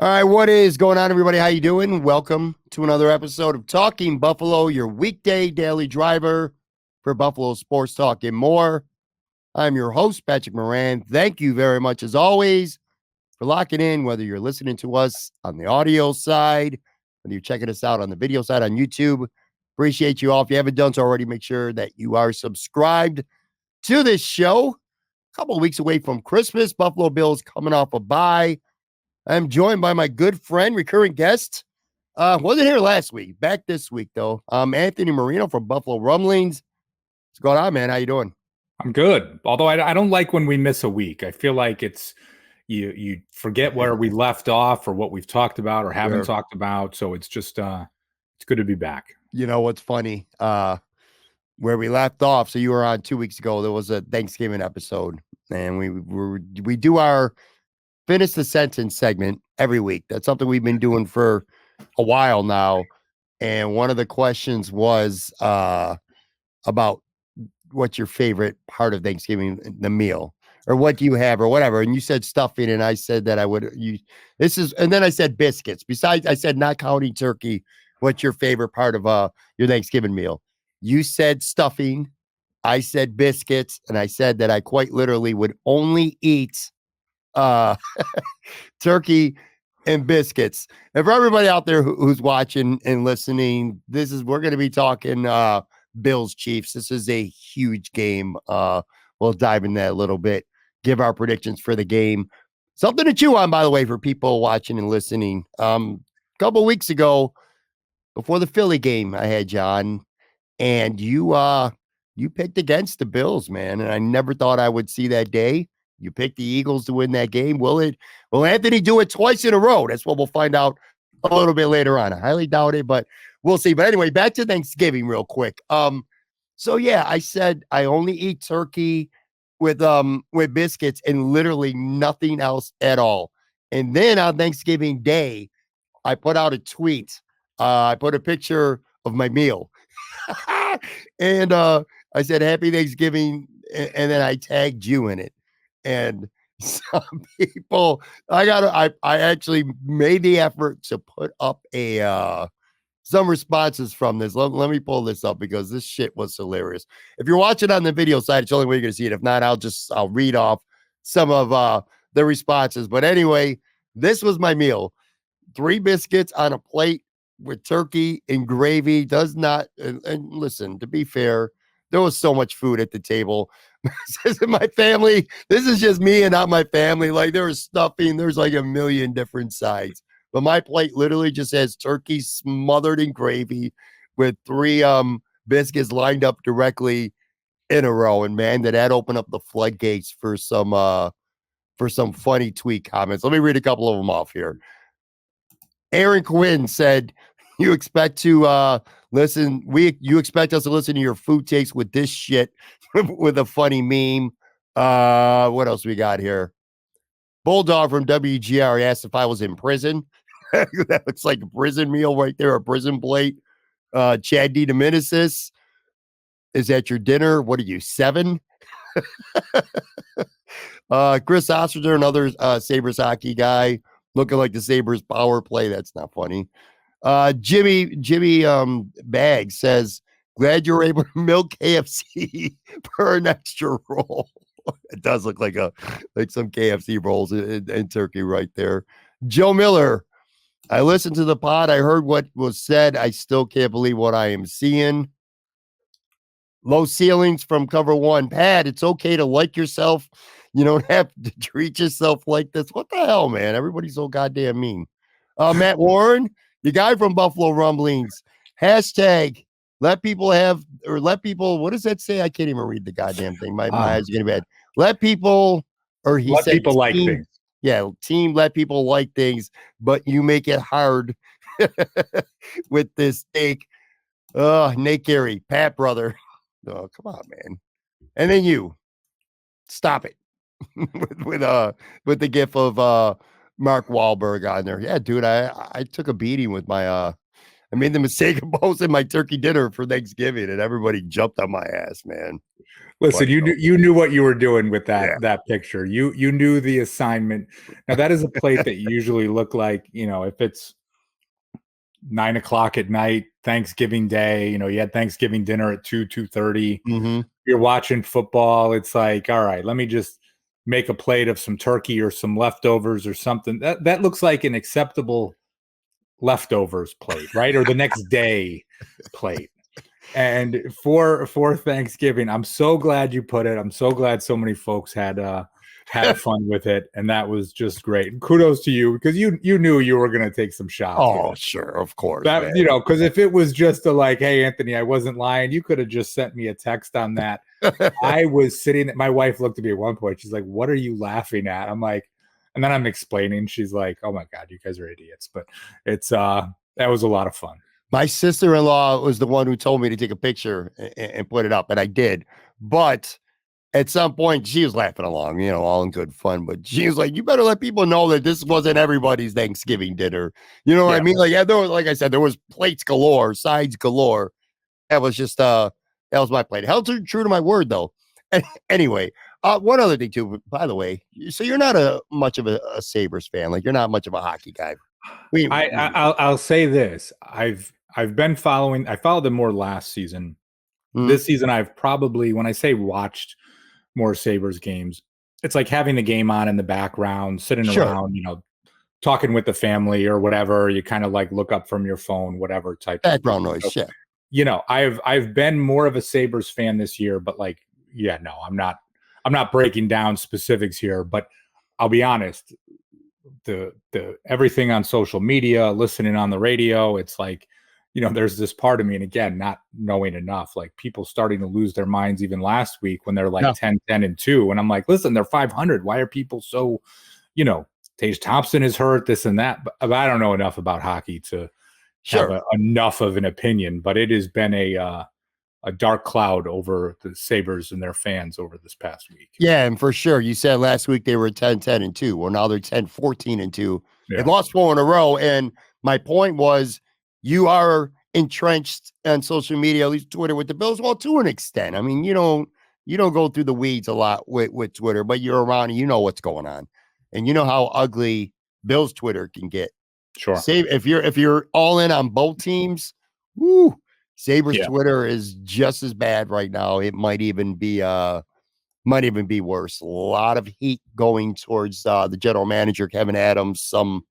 All right, what is going on, everybody? How you doing? Welcome to another episode of Talking Buffalo, your weekday daily driver for Buffalo sports talk and more. I'm your host, Patrick Moran. Thank you very much, as always, for locking in, whether you're listening to us on the audio side, whether you're checking us out on the video side on YouTube. Appreciate you all. If you haven't done so already, make sure that you are subscribed to this show. A couple of weeks away from Christmas, Buffalo Bills coming off a bye. I'm joined by my good friend, recurring guest. Wasn't here last week, back this week though. Anthony Marino from Buffalo Rumblings. What's going on, man? How you doing? I'm good. Although I don't like when we miss a week. I feel like it's you forget where we left off or what we've talked about or haven't Sure. talked about. So it's just it's good to be back. You know what's funny? Where we left off. So you were on 2 weeks ago. There was a Thanksgiving episode, and we do our finish the sentence segment every week. That's something we've been doing for a while now. And one of the questions was about what's your favorite part of Thanksgiving, the meal, or what do you have, or whatever. And you said stuffing, and I said that I would. And then I said biscuits. Besides, I said not counting turkey. What's your favorite part of your Thanksgiving meal? You said stuffing. I said biscuits, and I said that I quite literally would only eat uh turkey and biscuits. And for everybody out there who's watching and listening, we're going to be talking Bills Chiefs. This is a huge game. We'll dive in that a little bit, give our predictions for the game. Something to chew on, by the way, for people watching and listening. A couple weeks ago, before the Philly game, I had John, and you picked against the Bills, man, and I never thought I would see that day. You picked the Eagles to win that game. Will Anthony do it twice in a row? That's what we'll find out a little bit later on. I highly doubt it, but we'll see. But anyway, back to Thanksgiving real quick. So yeah, I said I only eat turkey with biscuits and literally nothing else at all. And then on Thanksgiving Day, I put out a tweet. I put a picture of my meal. And I said happy Thanksgiving, and then I tagged you in it. And some people, I actually made the effort to put up some responses from this. Let me pull this up because this shit was hilarious. If you're watching on the video side, it's the only way you're gonna see it. If not, I'll read off some of the responses. But anyway, this was my meal: 3 biscuits on a plate with turkey and gravy. Does not, and listen, to be fair, there was so much food at the table. This isn't my family. This is just me and not my family. Like, there was stuffing. There's like a million different sides. But my plate literally just has turkey smothered in gravy with 3 biscuits lined up directly in a row. And man, did that open up the floodgates for some funny tweet comments. Let me read a couple of them off here. Aaron Quinn said, you expect to listen, you expect us to listen to your food takes with this shit with a funny meme. What else we got here? Bulldog from WGR asked if I was in prison. That looks like a prison meal right there, a prison plate. Chad D. Dominicis, is that your dinner? What are you, 7? Chris Osterder, another Sabres hockey guy, looking like the Sabres power play. That's not funny. Jimmy Bag says, glad you were able to milk KFC for an extra roll. It does look like some KFC rolls in turkey right there. Joe Miller, I listened to the pod. I heard what was said. I still can't believe what I am seeing. Low ceilings from Cover One. Pat, it's okay to like yourself. You don't have to treat yourself like this. What the hell, man? Everybody's so goddamn mean. Matt Warren, the guy from Buffalo Rumblings. Hashtag let people, what does that say? I can't even read the goddamn thing. My eyes are getting bad. Let people, or he Let said, people like things. Yeah, team, let people like things, but you make it hard with this take. Nate Gary, Pat brother. Oh, come on, man. And then you stop it with the gif of Mark Wahlberg on there. Yeah, dude, I took a beating with my I made the mistake of posting my turkey dinner for Thanksgiving, and everybody jumped on my ass, man. Listen, But you knew what you were doing with yeah, that picture. You knew the assignment. Now that is a plate that you usually look like, if it's 9 o'clock at night, Thanksgiving Day, you had Thanksgiving dinner at 2:30. mm-hmm. You're watching football. It's like, all right, let me just make a plate of some turkey or some leftovers or something. That looks like an acceptable leftovers plate, right? Or the next day plate. And for Thanksgiving, I'm so glad you put it. I'm so glad so many folks had fun with it, and that was just great. And kudos to you because you knew you were going to take some shots with Oh, it. sure, of course, That man. because if it was just like, hey, Anthony, I wasn't lying, you could have just sent me a text on that. I was sitting. My wife looked at me at one point. She's like, "What are you laughing at?" I'm like, and then I'm explaining. She's like, "Oh my god, you guys are idiots." But it's that was a lot of fun. My sister-in-law was the one who told me to take a picture and put it up, and I did. But at some point, she was laughing along, all in good fun. But she was like, "You better let people know that this wasn't everybody's Thanksgiving dinner." You know what I mean? Like, yeah, like I said, there was plates galore, sides galore. That was just that was my plate. Held true to my word, though. Anyway, one other thing too. By the way, so you're not much of a Sabres fan. Like, you're not much of a hockey guy. I'll say this. I've been following. I followed them more last season. This season, I've probably, when I say watched more Sabres games, it's like having the game on in the background, sitting around, talking with the family or whatever. You kind of like look up from your phone, whatever type background noise. So, I've been more of a Sabres fan this year, but like, no, I'm not breaking down specifics here, but I'll be honest. The everything on social media, listening on the radio, it's like, there's this part of me, and again, not knowing enough, like people starting to lose their minds even last week when they're like 10-2, and I'm like, listen, they're 500. Why are people so, Tage Thompson is hurt, this and that, but I don't know enough about hockey to have enough of an opinion, but it has been a dark cloud over the Sabres and their fans over this past week. Yeah, and for sure. You said last week they were 10-10-2. Well, now they're 10-14-2. They've lost 4 in a row. And my point was, you are entrenched on social media, at least Twitter, with the Bills. Well, to an extent. I mean, you don't go through the weeds a lot with Twitter, but you're around and you know what's going on. And you know how ugly Bills Twitter can get. Sure. If you're all in on both teams, woo. Sabres Twitter is just as bad right now. It might even be worse. A lot of heat going towards the general manager, Kevin Adams, some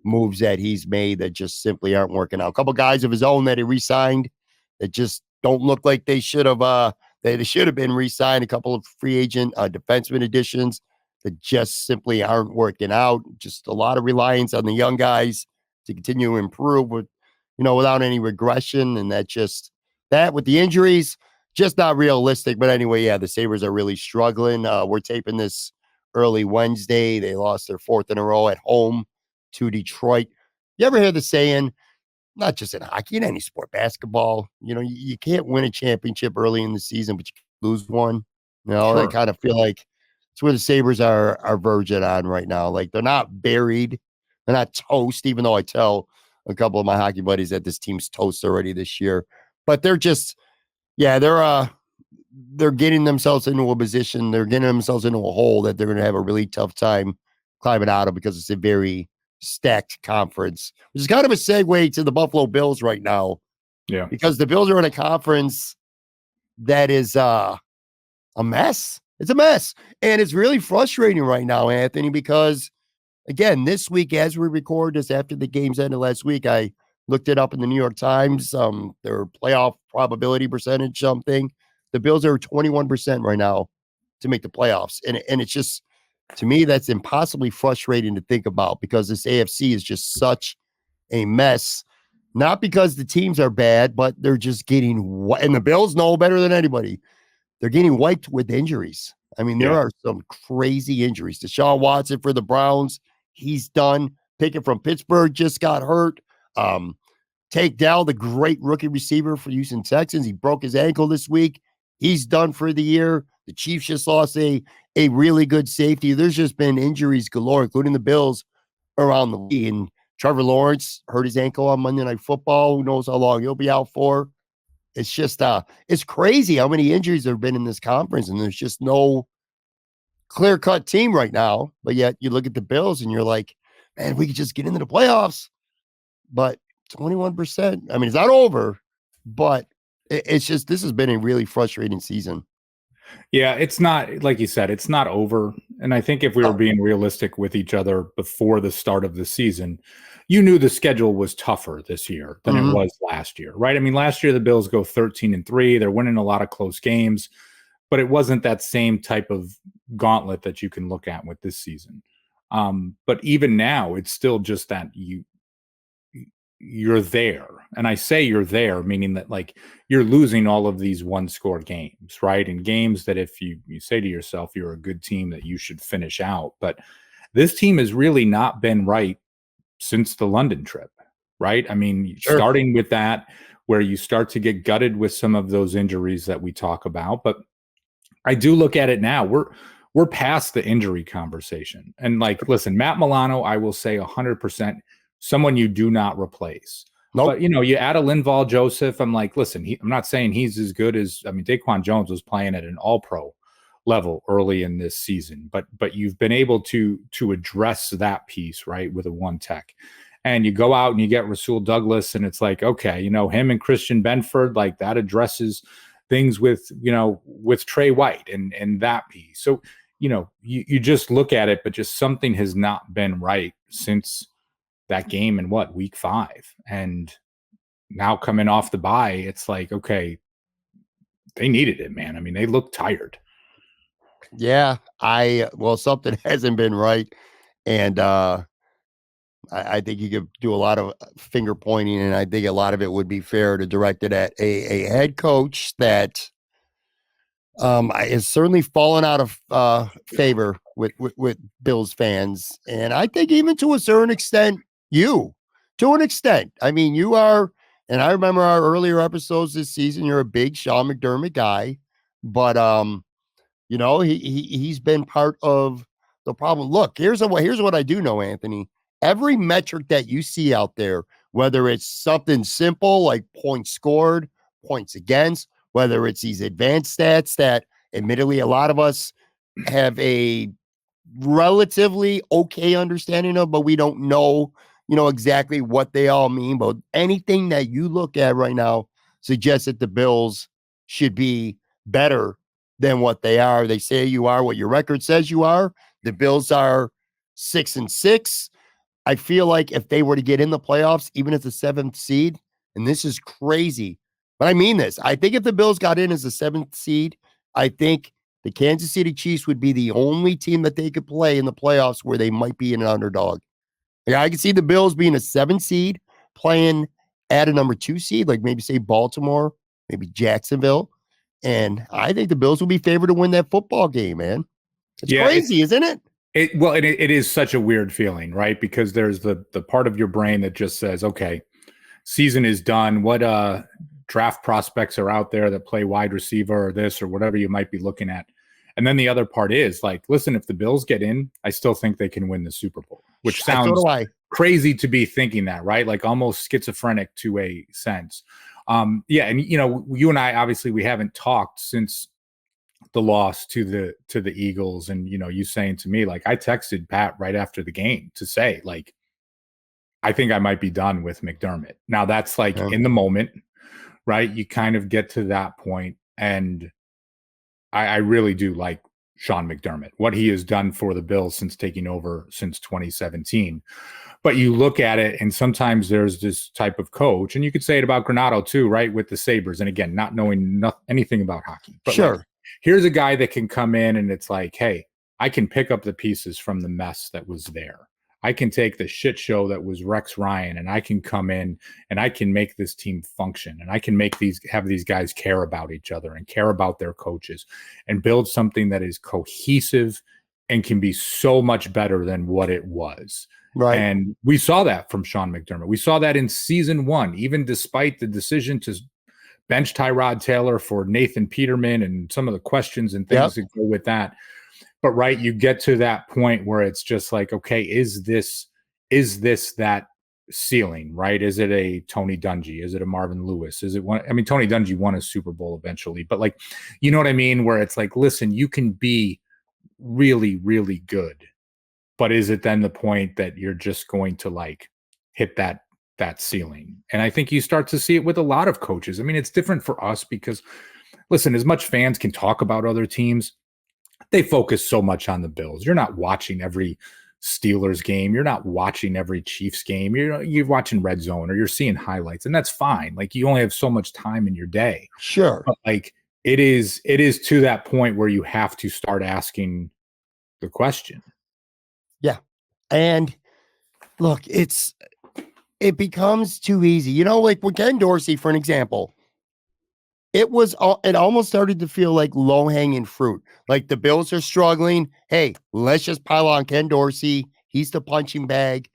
moves that he's made that just simply aren't working out. A couple guys of his own that he re-signed that just don't look like they should have been re-signed. A couple of free agent defenseman additions that just simply aren't working out. Just a lot of reliance on the young guys to continue to improve without any regression. And that with the injuries, just not realistic. But anyway, the Sabres are really struggling. We're taping this early Wednesday. They lost their 4th in a row at home to Detroit. You ever hear the saying, not just in hockey, in any sport, basketball, you can't win a championship early in the season, but you can lose one. I kind of feel like it's where the Sabres are verging on right now. Like, they're not buried. They're not toast, even though I tell a couple of my hockey buddies that this team's toast already this year. But they're just, they're getting themselves into a position. They're getting themselves into a hole that they're going to have a really tough time climbing out of because it's a very stacked conference, which is kind of a segue to the Buffalo Bills right now. Yeah. Because the Bills are in a conference that is a mess. It's a mess. And it's really frustrating right now, Anthony, because again, this week, as we record this after the games ended last week, I looked it up in the New York Times, their playoff probability percentage, something. The Bills are 21% right now to make the playoffs. And it's just, to me, that's impossibly frustrating to think about because this AFC is just such a mess. Not because the teams are bad, but they're just getting, and the Bills know better than anybody, they're getting wiped with injuries. I mean, there are some crazy injuries. Deshaun Watson for the Browns, he's done. Pickett from Pittsburgh just got hurt. Take Dell, the great rookie receiver for Houston Texans, he broke his ankle this week. He's done for the year. The Chiefs just lost a really good safety. There's just been injuries galore, including the Bills around the league. And Trevor Lawrence hurt his ankle on Monday Night Football. Who knows how long he'll be out for? It's just it's crazy how many injuries there have been in this conference, and there's just no clear-cut team right now. But yet you look at the Bills and you're like, man, we could just get into the playoffs. But 21%. I mean, it's not over, but it's just this has been a really frustrating season. Yeah, it's not, like you said, it's not over. And I think if we were being realistic with each other before the start of the season, you knew the schedule was tougher this year than it was last year, right? I mean, last year the Bills go 13-3. They're winning a lot of close games, but it wasn't that same type of gauntlet that you can look at with this season. But even now, it's still just that you're there. And I say you're there, meaning that like you're losing all of these one-score games, right? And games that if you say to yourself, you're a good team that you should finish out. But this team has really not been right since the London trip, right? I mean, starting with that, where you start to get gutted with some of those injuries that we talk about. But I do look at it now. We're past the injury conversation. And like, listen, Matt Milano, I will say 100%. Someone you do not replace. Nope. But, you add a Linval Joseph. I'm like, listen, I'm not saying he's as good as, I mean, Daquan Jones was playing at an all-pro level early in this season. But you've been able to address that piece, right, with a one tech. And you go out and you get Rasul Douglas, and it's like, okay, him and Christian Benford, like that addresses things with Trey White and that piece. So, you just look at it, but just something has not been right since that game in week 5. And now coming off the bye, it's like, okay, they needed it, man. I mean, they look tired. Yeah, something hasn't been right. And I think you could do a lot of finger pointing, and I think a lot of it would be fair to direct it at a head coach that is certainly fallen out of favor with Bills fans. And I think even to a certain extent, to an extent. I mean, you are, and I remember our earlier episodes this season, you're a big Sean McDermott guy, but he's been part of the problem. Look, here's what I do know, Anthony. Every metric that you see out there, whether it's something simple like points scored, points against, whether it's these advanced stats that admittedly a lot of us have a relatively okay understanding of, but we don't know, exactly what they all mean. But anything that you look at right now suggests that the Bills should be better than what they are. They say you are what your record says you are. The Bills are 6-6. I feel like if they were to get in the playoffs, even as the 7th seed, and this is crazy, but I mean this, I think if the Bills got in as the 7th seed, I think the Kansas City Chiefs would be the only team that they could play in the playoffs where they might be an underdog. Yeah, I can see the Bills being a 7th seed, playing at a number 2 seed, like maybe say Baltimore, maybe Jacksonville. And I think the Bills will be favored to win that football game, man. It's crazy, isn't it? It is such a weird feeling, right? Because there's the part of your brain that just says, okay, season is done. What draft prospects are out there that play wide receiver or this or whatever you might be looking at? And then the other part is like, listen, if the Bills get in, I still think they can win the Super Bowl, which sounds crazy to be thinking that, right? Like almost schizophrenic to a sense. Yeah. And, you and I, obviously we haven't talked since the loss to the Eagles. And, you saying to me, like I texted Pat right after the game to say, like, I think I might be done with McDermott. Now that's like in the moment, right? You kind of get to that point, and I really do like Sean McDermott, what he has done for the Bills since taking over since 2017. But you look at it, and sometimes there's this type of coach, and you could say it about Granato too, right? With the Sabres. And again, not knowing anything about hockey. But sure. Like, here's a guy that can come in and it's like, hey, I can pick up the pieces from the mess that was there. I can take the shit show that was Rex Ryan, and I can come in and I can make this team function, and I can have these guys care about each other and care about their coaches and build something that is cohesive and can be so much better than what it was. Right. And we saw that from Sean McDermott. We saw that in season 1, even despite the decision to bench Tyrod Taylor for Nathan Peterman and some of the questions and things that go with that. But right, you get to that point where it's just like, okay, is this that ceiling, right? Is it a Tony Dungy? Is it a Marvin Lewis? Is it one? I mean, Tony Dungy won a Super Bowl eventually, but like, you know what I mean? Where it's like, listen, you can be really, really good, but is it then the point that you're just going to like hit that ceiling? And I think you start to see it with a lot of coaches. I mean, it's different for us because, listen, as much fans can talk about other teams, they focus so much on the Bills. You're not watching every Steelers game. You're not watching every Chiefs game. You're watching Red Zone or you're seeing highlights, and that's fine. Like, you only have so much time in your day. Sure. But like, it is to that point where you have to start asking the question. Yeah. And look, it becomes too easy. You know, like with Ken Dorsey, for an example, it almost started to feel like low-hanging fruit. Like the Bills are struggling. Hey, let's just pile on Ken Dorsey. He's the punching bag,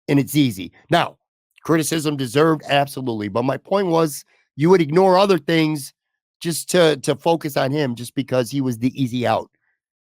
and it's easy. Now, criticism deserved, absolutely. But my point was you would ignore other things just to focus on him just because he was the easy out.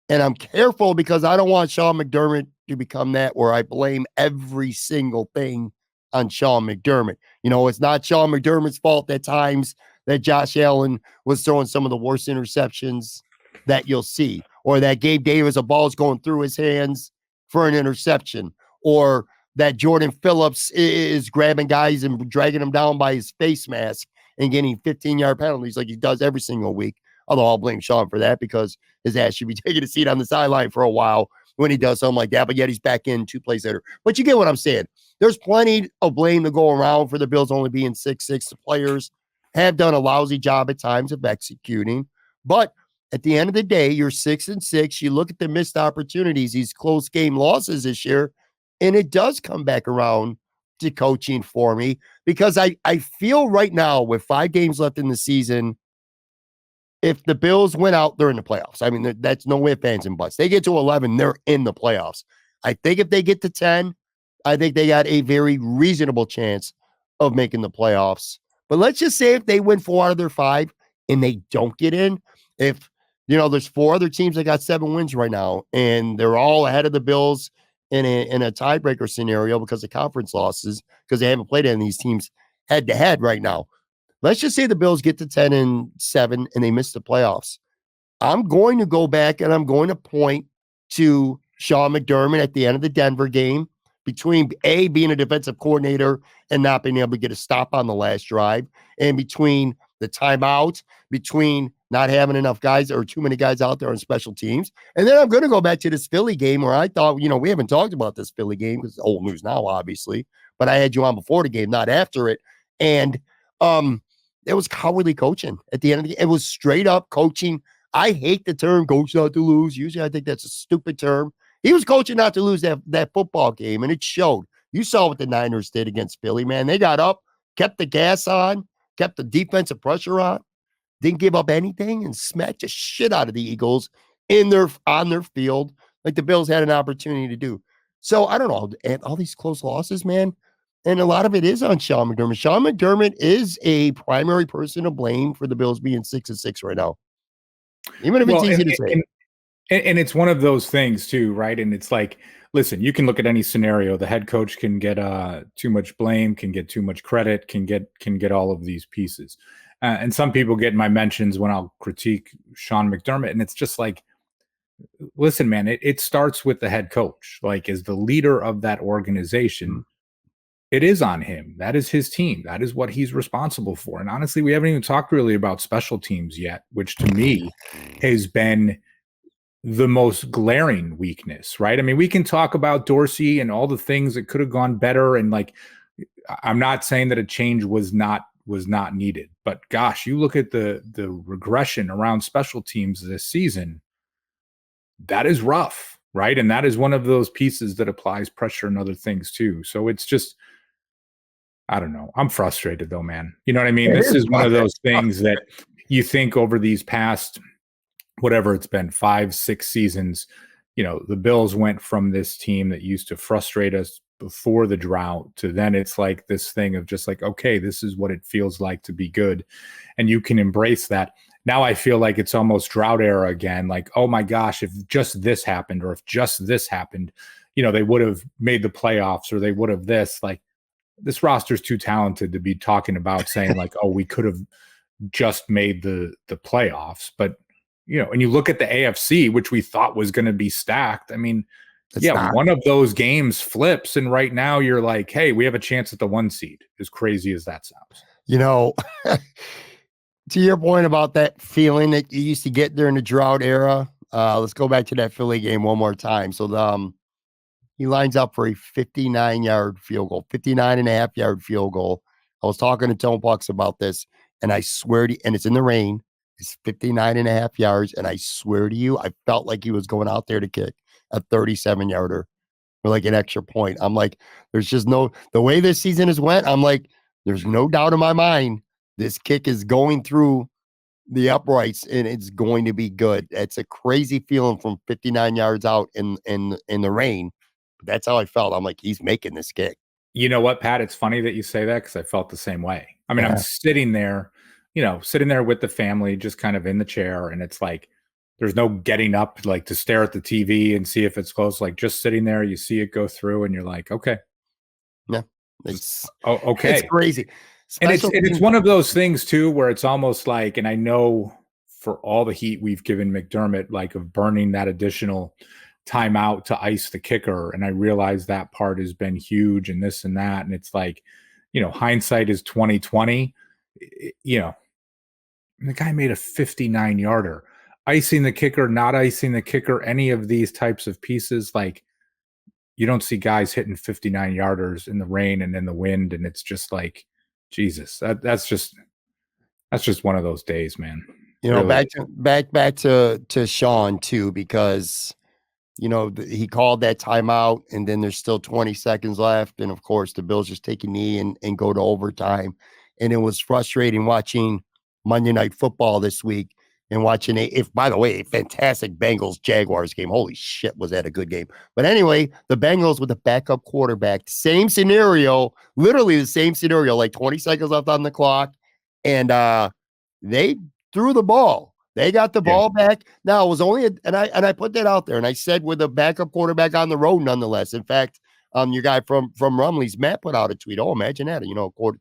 And I'm careful because I don't want Sean McDermott to become that where I blame every single thing on Sean McDermott. You know, it's not Sean McDermott's fault at times that Josh Allen was throwing some of the worst interceptions that you'll see, or that Gabe Davis, a ball's going through his hands for an interception, or that Jordan Phillips is grabbing guys and dragging them down by his face mask and getting 15-yard penalties like he does every single week. Although I'll blame Sean for that because his ass should be taking a seat on the sideline for a while when he does something like that. But yet he's back in 2 plays later. But you get what I'm saying. There's plenty of blame to go around for the Bills only being 6'6". The players have done a lousy job at times of executing. But at the end of the day, you're 6-6. You look at the missed opportunities, these close game losses this year, and it does come back around to coaching for me because I feel right now with 5 games left in the season, if the Bills went out, they're in the playoffs. I mean, that's no ifs, ands, and buts. They get to 11, they're in the playoffs. I think if they get to 10, I think they got a very reasonable chance of making the playoffs. But let's just say if they win 4 out of their 5 and they don't get in, if, you know, there's 4 other teams that got 7 wins right now, and they're all ahead of the Bills in a tiebreaker scenario because of conference losses, because they haven't played any of these teams head-to-head right now. Let's just say the Bills get to 10-7 and they miss the playoffs. I'm going to go back and I'm going to point to Sean McDermott at the end of the Denver game between being a defensive coordinator and not being able to get a stop on the last drive, and between the timeout, between not having enough guys or too many guys out there on special teams. And then I'm going to go back to this Philly game where I thought, you know, we haven't talked about this Philly game because it's old news now, obviously, but I had you on before the game, not after it. And it was cowardly coaching at the end of the game. It was straight up coaching. I hate the term coach not to lose. Usually I think that's a stupid term. He was coaching not to lose that football game, and it showed. You saw what the Niners did against Philly, man. They got up, kept the gas on, kept the defensive pressure on, didn't give up anything, and smacked the shit out of the Eagles on their field like the Bills had an opportunity to do. So I don't know. And all these close losses, man, and a lot of it is on Sean McDermott. Sean McDermott is a primary person to blame for the Bills being 6-6 right now. Even if it's easy to say. And it's one of those things too, right? And it's like, listen, you can look at any scenario. The head coach can get too much blame, can get too much credit, can get all of these pieces. And some people get my mentions when I'll critique Sean McDermott. And it's just like, listen, man, it starts with the head coach. Like, as the leader of that organization, it is on him. That is his team. That is what he's responsible for. And honestly, we haven't even talked really about special teams yet, which to me has been the most glaring weakness, right? I mean, we can talk about Dorsey and all the things that could have gone better. And like, I'm not saying that a change was not needed, but gosh, you look at the regression around special teams this season, that is rough, right? And that is one of those pieces that applies pressure and other things too. So it's just, I don't know. I'm frustrated though, man. You know what I mean? This is one of those things that you think over these past, whatever it's been, 5-6 seasons, you know, the Bills went from this team that used to frustrate us before the drought to then it's like this thing of just like, okay, this is what it feels like to be good. And you can embrace that. Now I feel like it's almost drought era again. Like, oh my gosh, if just this happened, or if just this happened, you know, they would have made the playoffs, or they would have this. Like, this roster's too talented to be talking about saying like, oh, we could have just made the playoffs. But, and you look at the AFC, which we thought was going to be stacked. I mean, one of those games flips, and right now you're like, hey, we have a chance at the 1 seed, as crazy as that sounds. To your point about that feeling that you used to get during the drought era, let's go back to that Philly game one more time. So he lines up for a 59-yard field goal, 59.5-yard field goal. I was talking to Tone Pucks about this, and I swear to you, and it's in the rain, it's 59.5 yards, and I swear to you, I felt like he was going out there to kick a 37-yarder for like an extra point. I'm like, there's just the way this season has went, I'm like, there's no doubt in my mind this kick is going through the uprights and it's going to be good. It's a crazy feeling from 59 yards out in the rain. But that's how I felt. I'm like, he's making this kick. You know what, Pat? It's funny that you say that because I felt the same way. I mean, I'm sitting there with the family, just kind of in the chair, and it's like there's no getting up like to stare at the TV and see if it's close. Like just sitting there, you see it go through, and you're like, okay, yeah, it's okay, it's crazy. And it's one of those things too, where it's almost like, and I know for all the heat we've given McDermott, like of burning that additional timeout to ice the kicker, and I realize that part has been huge and this and that, and it's like, hindsight is 2020. The guy made a 59-yarder, icing the kicker, not icing the kicker, any of these types of pieces, like you don't see guys hitting 59-yarders in the rain and in the wind, and it's just like, Jesus, that's just one of those days, man. Really. back to Sean too, because he called that timeout, and then there's still 20 seconds left, and of course the Bills just take a knee and go to overtime, and it was frustrating watching Monday Night Football this week and watching by the way, a fantastic Bengals Jaguars game. Holy shit, was that a good game? But anyway, the Bengals with a backup quarterback, same scenario, literally the same scenario, like 20 seconds left on the clock, and they threw the ball. They got the ball back. Now it was only, and I put that out there, and I said with a backup quarterback on the road, nonetheless. In fact, your guy from Rumblings, Matt, put out a tweet. Oh, imagine that!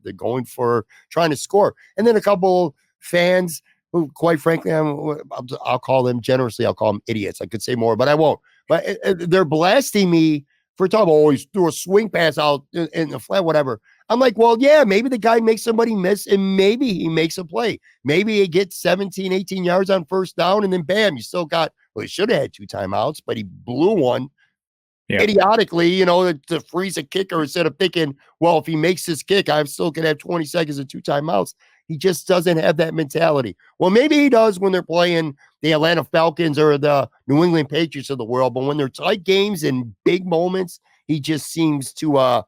They're going for trying to score, and then a couple fans who, quite frankly, I'll call them generously. I'll call them idiots. I could say more, but I won't. But they're blasting me for talking. Oh, he threw a swing pass out in the flat, whatever. I'm like, well, yeah, maybe the guy makes somebody miss, and maybe he makes a play. Maybe he gets 17, 18 yards on first down, and then bam, you still got, well, he should have had 2 timeouts, but he blew one idiotically, to freeze a kicker instead of thinking, well, if he makes this kick, I still can have 20 seconds and 2 timeouts. He just doesn't have that mentality. Well, maybe he does when they're playing the Atlanta Falcons or the New England Patriots of the world, but when they're tight games and big moments, he just seems to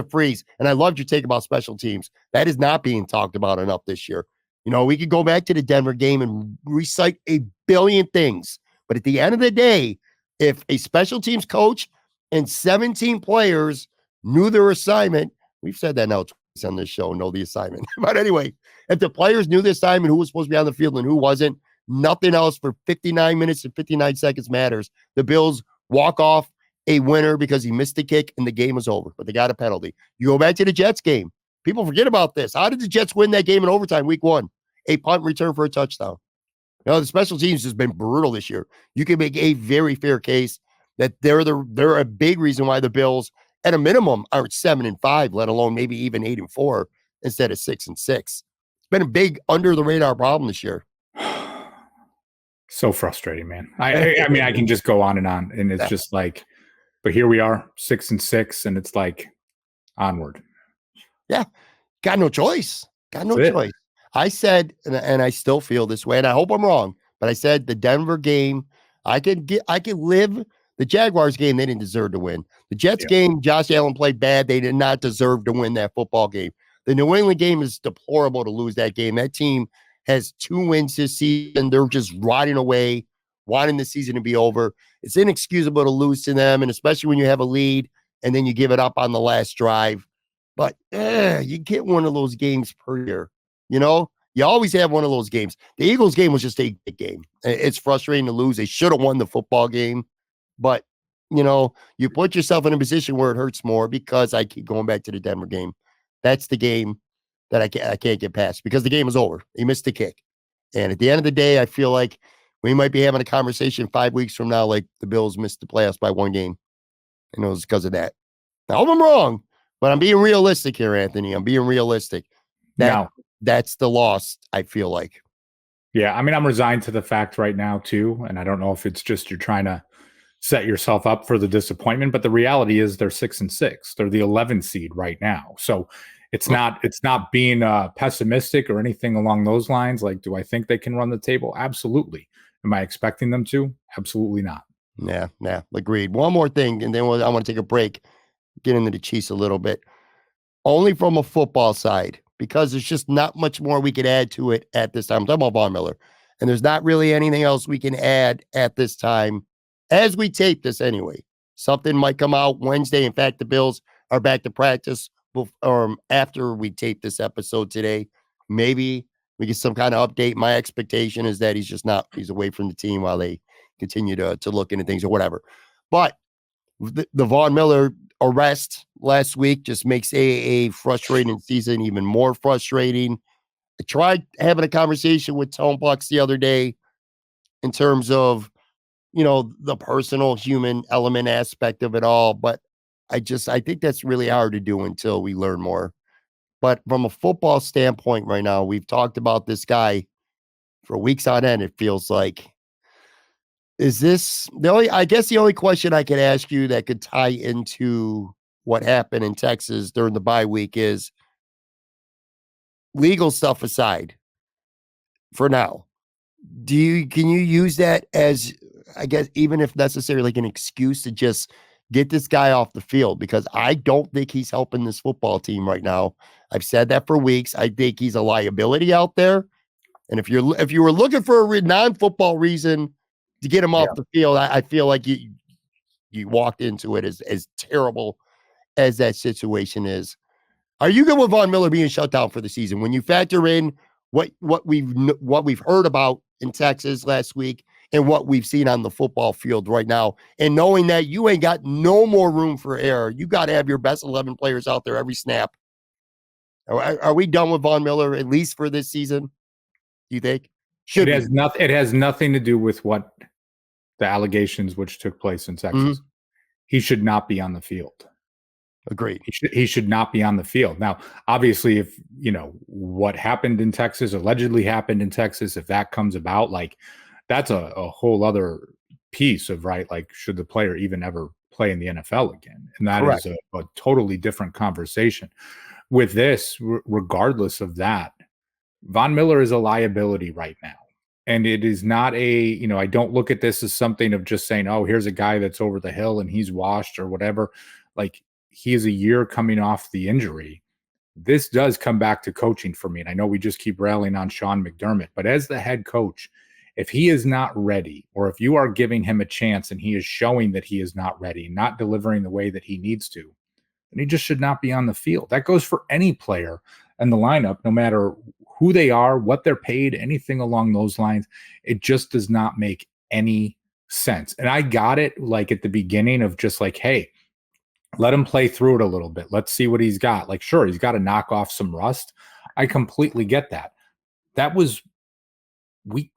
freeze. And I loved your take about special teams. That is not being talked about enough this year. We could go back to the Denver game and recite a billion things, but at the end of the day, if a special teams coach and 17 players knew their assignment, we've said that now twice on this show, know the assignment. But anyway, if the players knew the assignment, who was supposed to be on the field and who wasn't, nothing else for 59 minutes and 59 seconds matters. The Bills walk off a winner because he missed the kick and the game was over, but they got a penalty. You go back to the Jets game. People forget about this. How did the Jets win that game in overtime week 1? A punt return for a touchdown. The special teams has been brutal this year. You can make a very fair case that they're a big reason why the Bills, at a minimum, aren't 7-5, let alone maybe even 8-4 instead of 6-6. It's been a big under the radar problem this year. So frustrating, man. I mean, I can just go on, and it's just like, but here we are, 6-6, and it's like onward. Yeah, got no choice. Got no choice. I said, and I still feel this way, and I hope I'm wrong, but I said the Denver game, I could live. The Jaguars game, they didn't deserve to win. The Jets game, Josh Allen played bad. They did not deserve to win that football game. The New England game is deplorable to lose that game. That team has 2 wins this season. They're just riding away, wanting the season to be over. It's inexcusable to lose to them, and especially when you have a lead and then you give it up on the last drive. But you get one of those games per year. You always have one of those games. The Eagles game was just a big game. It's frustrating to lose. They should have won the football game. But, you put yourself in a position where it hurts more, because I keep going back to the Denver game. That's the game that I can't get past because the game is over. He missed the kick. And at the end of the day, I feel like we might be having a conversation 5 weeks from now, like the Bills missed the playoffs by 1 game. And it was because of that. Now, I'm wrong, but I'm being realistic here, Anthony. I'm being realistic. That's the loss, I feel like. Yeah, I mean, I'm resigned to the fact right now, too. And I don't know if it's just you're trying to set yourself up for the disappointment, but the reality is they're 6-6. They're the 11th seed right now. So it's not being pessimistic or anything along those lines. Like, do I think they can run the table? Absolutely. Am I expecting them to? Absolutely not. Yeah, agreed. One more thing, and then I want to take a break, get into the Chiefs a little bit. Only from a football side, because there's just not much more we could add to it at this time. I'm talking about Von Miller. And there's not really anything else we can add at this time as we tape this anyway. Something might come out Wednesday. In fact, the Bills are back to practice after we tape this episode today. Maybe we get some kind of update. My expectation is that he's away from the team while they continue to look into things or whatever. But the Von Miller arrest last week just makes a frustrating season even more frustrating. I tried having a conversation with Tone Bucks the other day in terms of, the personal human element aspect of it all, but I think that's really hard to do until we learn more. But from a football standpoint right now, we've talked about this guy for weeks on end, it feels like. Is this the only question I could ask you that could tie into what happened in Texas during the bye week is, legal stuff aside for now, can you use that as, I guess, even if necessary, like an excuse to just get this guy off the field? Because I don't think he's helping this football team right now. I've said that for weeks. I think he's a liability out there. And if you were looking for a non-football reason to get him off the field, I feel like you walked into it as terrible as that situation is. Are you good with Von Miller being shut down for the season when you factor in what we've heard about in Texas last week and what we've seen on the football field right now, and knowing that you ain't got no more room for error? You got to have your best 11 players out there every snap. Are we done with Von Miller at least for this season? Do you think? It has nothing to do with what the allegations which took place in Texas. Mm-hmm. He should not be on the field. Agreed. He should not be on the field. Now, obviously, if what happened in Texas, allegedly happened in Texas, if that comes about, like, that's a whole other piece of, right, like, should the player even ever play in the NFL again? And that Correct. Is a totally different conversation. With this, regardless of that, Von Miller is a liability right now. And it is not I don't look at this as something of just saying, oh, here's a guy that's over the hill and he's washed or whatever. Like, he is a year coming off the injury. This does come back to coaching for me. And I know we just keep railing on Sean McDermott, but as the head coach, if he is not ready, or if you are giving him a chance and he is showing that he is not ready, not delivering the way that he needs to, then he just should not be on the field. That goes for any player in the lineup, no matter who they are, what they're paid, anything along those lines. It just does not make any sense. And I got it, like, at the beginning of just like, hey, let him play through it a little bit. Let's see what he's got. Like, sure, he's got to knock off some rust. I completely get that. That was week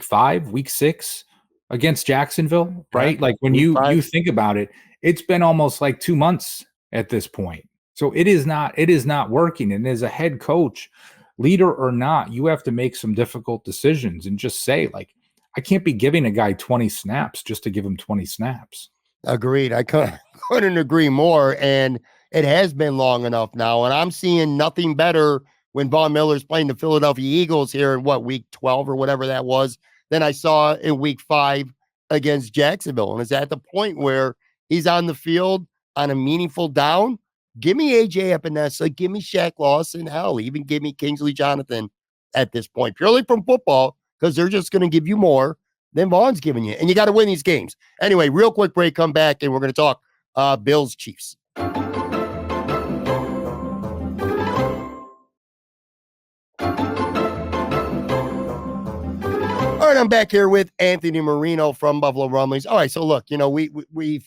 5, week 6 against Jacksonville, right? Like, when you think about it, it's been almost like 2 months at this point. So it is not working. And as a head coach, leader or not, you have to make some difficult decisions and just say, like, I can't be giving a guy 20 snaps just to give him 20 snaps. Agreed. I couldn't agree more. And it has been long enough now. And I'm seeing nothing better when Von Miller's playing the Philadelphia Eagles here in week 12 or whatever that was, than I saw in week 5 against Jacksonville. And it's at the point where he's on the field on a meaningful down. Give me AJ Epinesa, give me Shaq Lawson, hell, even give me Kingsley Jonathan at this point, purely from football, because they're just going to give you more than Vaughn's giving you. And you got to win these games. Anyway, real quick break, come back, and we're going to talk Bills Chiefs. All right, I'm back here with Anthony Marino from Buffalo Rumblings. All right, so look, we've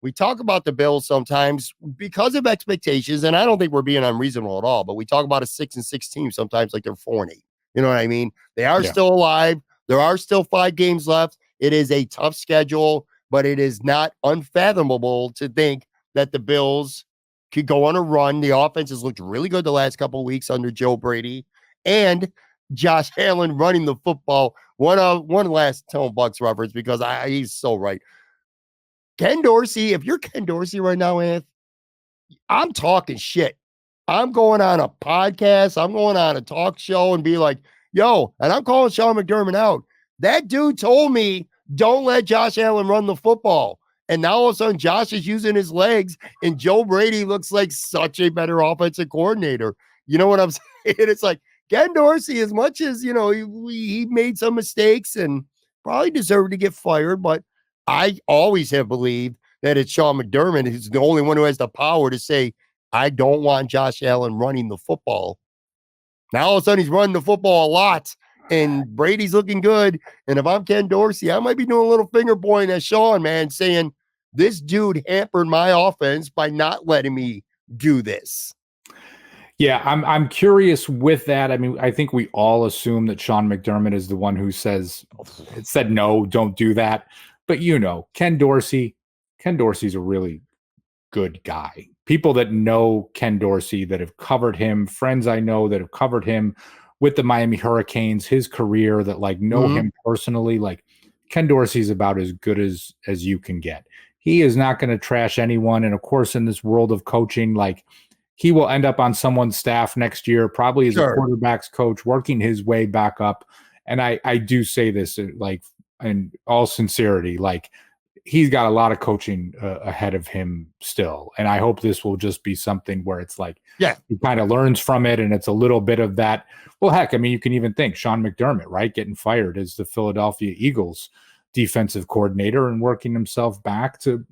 we talk about the Bills sometimes because of expectations, and I don't think we're being unreasonable at all, but we talk about a 6-6 team sometimes like they're 4-8. You know what I mean? They are still alive. There are still 5 games left. It is a tough schedule, but it is not unfathomable to think that the Bills could go on a run. The offense has looked really good the last couple of weeks under Joe Brady and Josh Allen running the football. One last Tone Bucks reference because he's so right. Ken Dorsey, if you're Ken Dorsey right now, Anth, I'm talking shit. I'm going on a podcast. I'm going on a talk show and be like, yo, and I'm calling Sean McDermott out. That dude told me, don't let Josh Allen run the football. And now all of a sudden, Josh is using his legs, and Joe Brady looks like such a better offensive coordinator. You know what I'm saying? It's like Ken Dorsey, as much as, he made some mistakes and probably deserved to get fired, but I always have believed that it's Sean McDermott who's the only one who has the power to say, I don't want Josh Allen running the football. Now all of a sudden he's running the football a lot and Brady's looking good. And if I'm Ken Dorsey, I might be doing a little finger pointing at Sean, man, saying this dude hampered my offense by not letting me do this. Yeah, I'm curious with that. I mean, I think we all assume that Sean McDermott is the one who said no, don't do that. But Ken Dorsey's a really good guy. People that know Ken Dorsey, that have covered him, friends I know that have covered him with the Miami Hurricanes, his career, that know him personally, Ken Dorsey's about as good as you can get. He is not going to trash anyone. And of course, in this world of coaching, he will end up on someone's staff next year, probably as a quarterback's coach, working his way back up. And I do say this in all sincerity, he's got a lot of coaching ahead of him still. And I hope this will just be something where it's he kind of learns from it. And it's a little bit of that. Well, heck, I mean, you can even think Sean McDermott, right? Getting fired as the Philadelphia Eagles defensive coordinator and working himself back to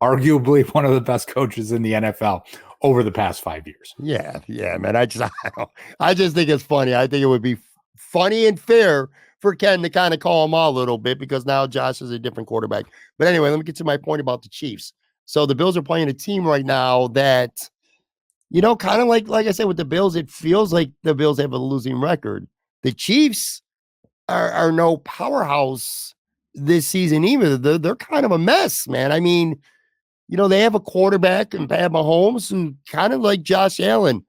arguably one of the best coaches in the NFL over the past 5 years. Yeah, man. I just think it's funny. I think it would be funny and fair for Ken to kind of call him out a little bit because now Josh is a different quarterback. But anyway, let me get to my point about the Chiefs. So the Bills are playing a team right now that, kind of like I said with the Bills, it feels like the Bills have a losing record. The Chiefs are no powerhouse this season either. They're kind of a mess, man. I mean, they have a quarterback in Pat Mahomes who kind of like Josh Allen.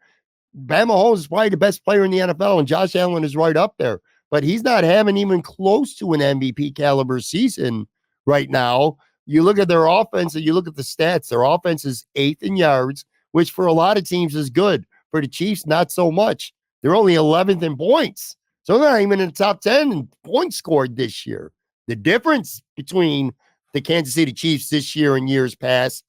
Pat Mahomes is probably the best player in the NFL, and Josh Allen is right up there. But he's not having even close to an MVP caliber season right now. You look at their offense and you look at the stats. Their offense is 8th in yards, which for a lot of teams is good. For the Chiefs, not so much. They're only 11th in points. So they're not even in the top 10 in points scored this year. The difference between the Kansas City Chiefs this year and years past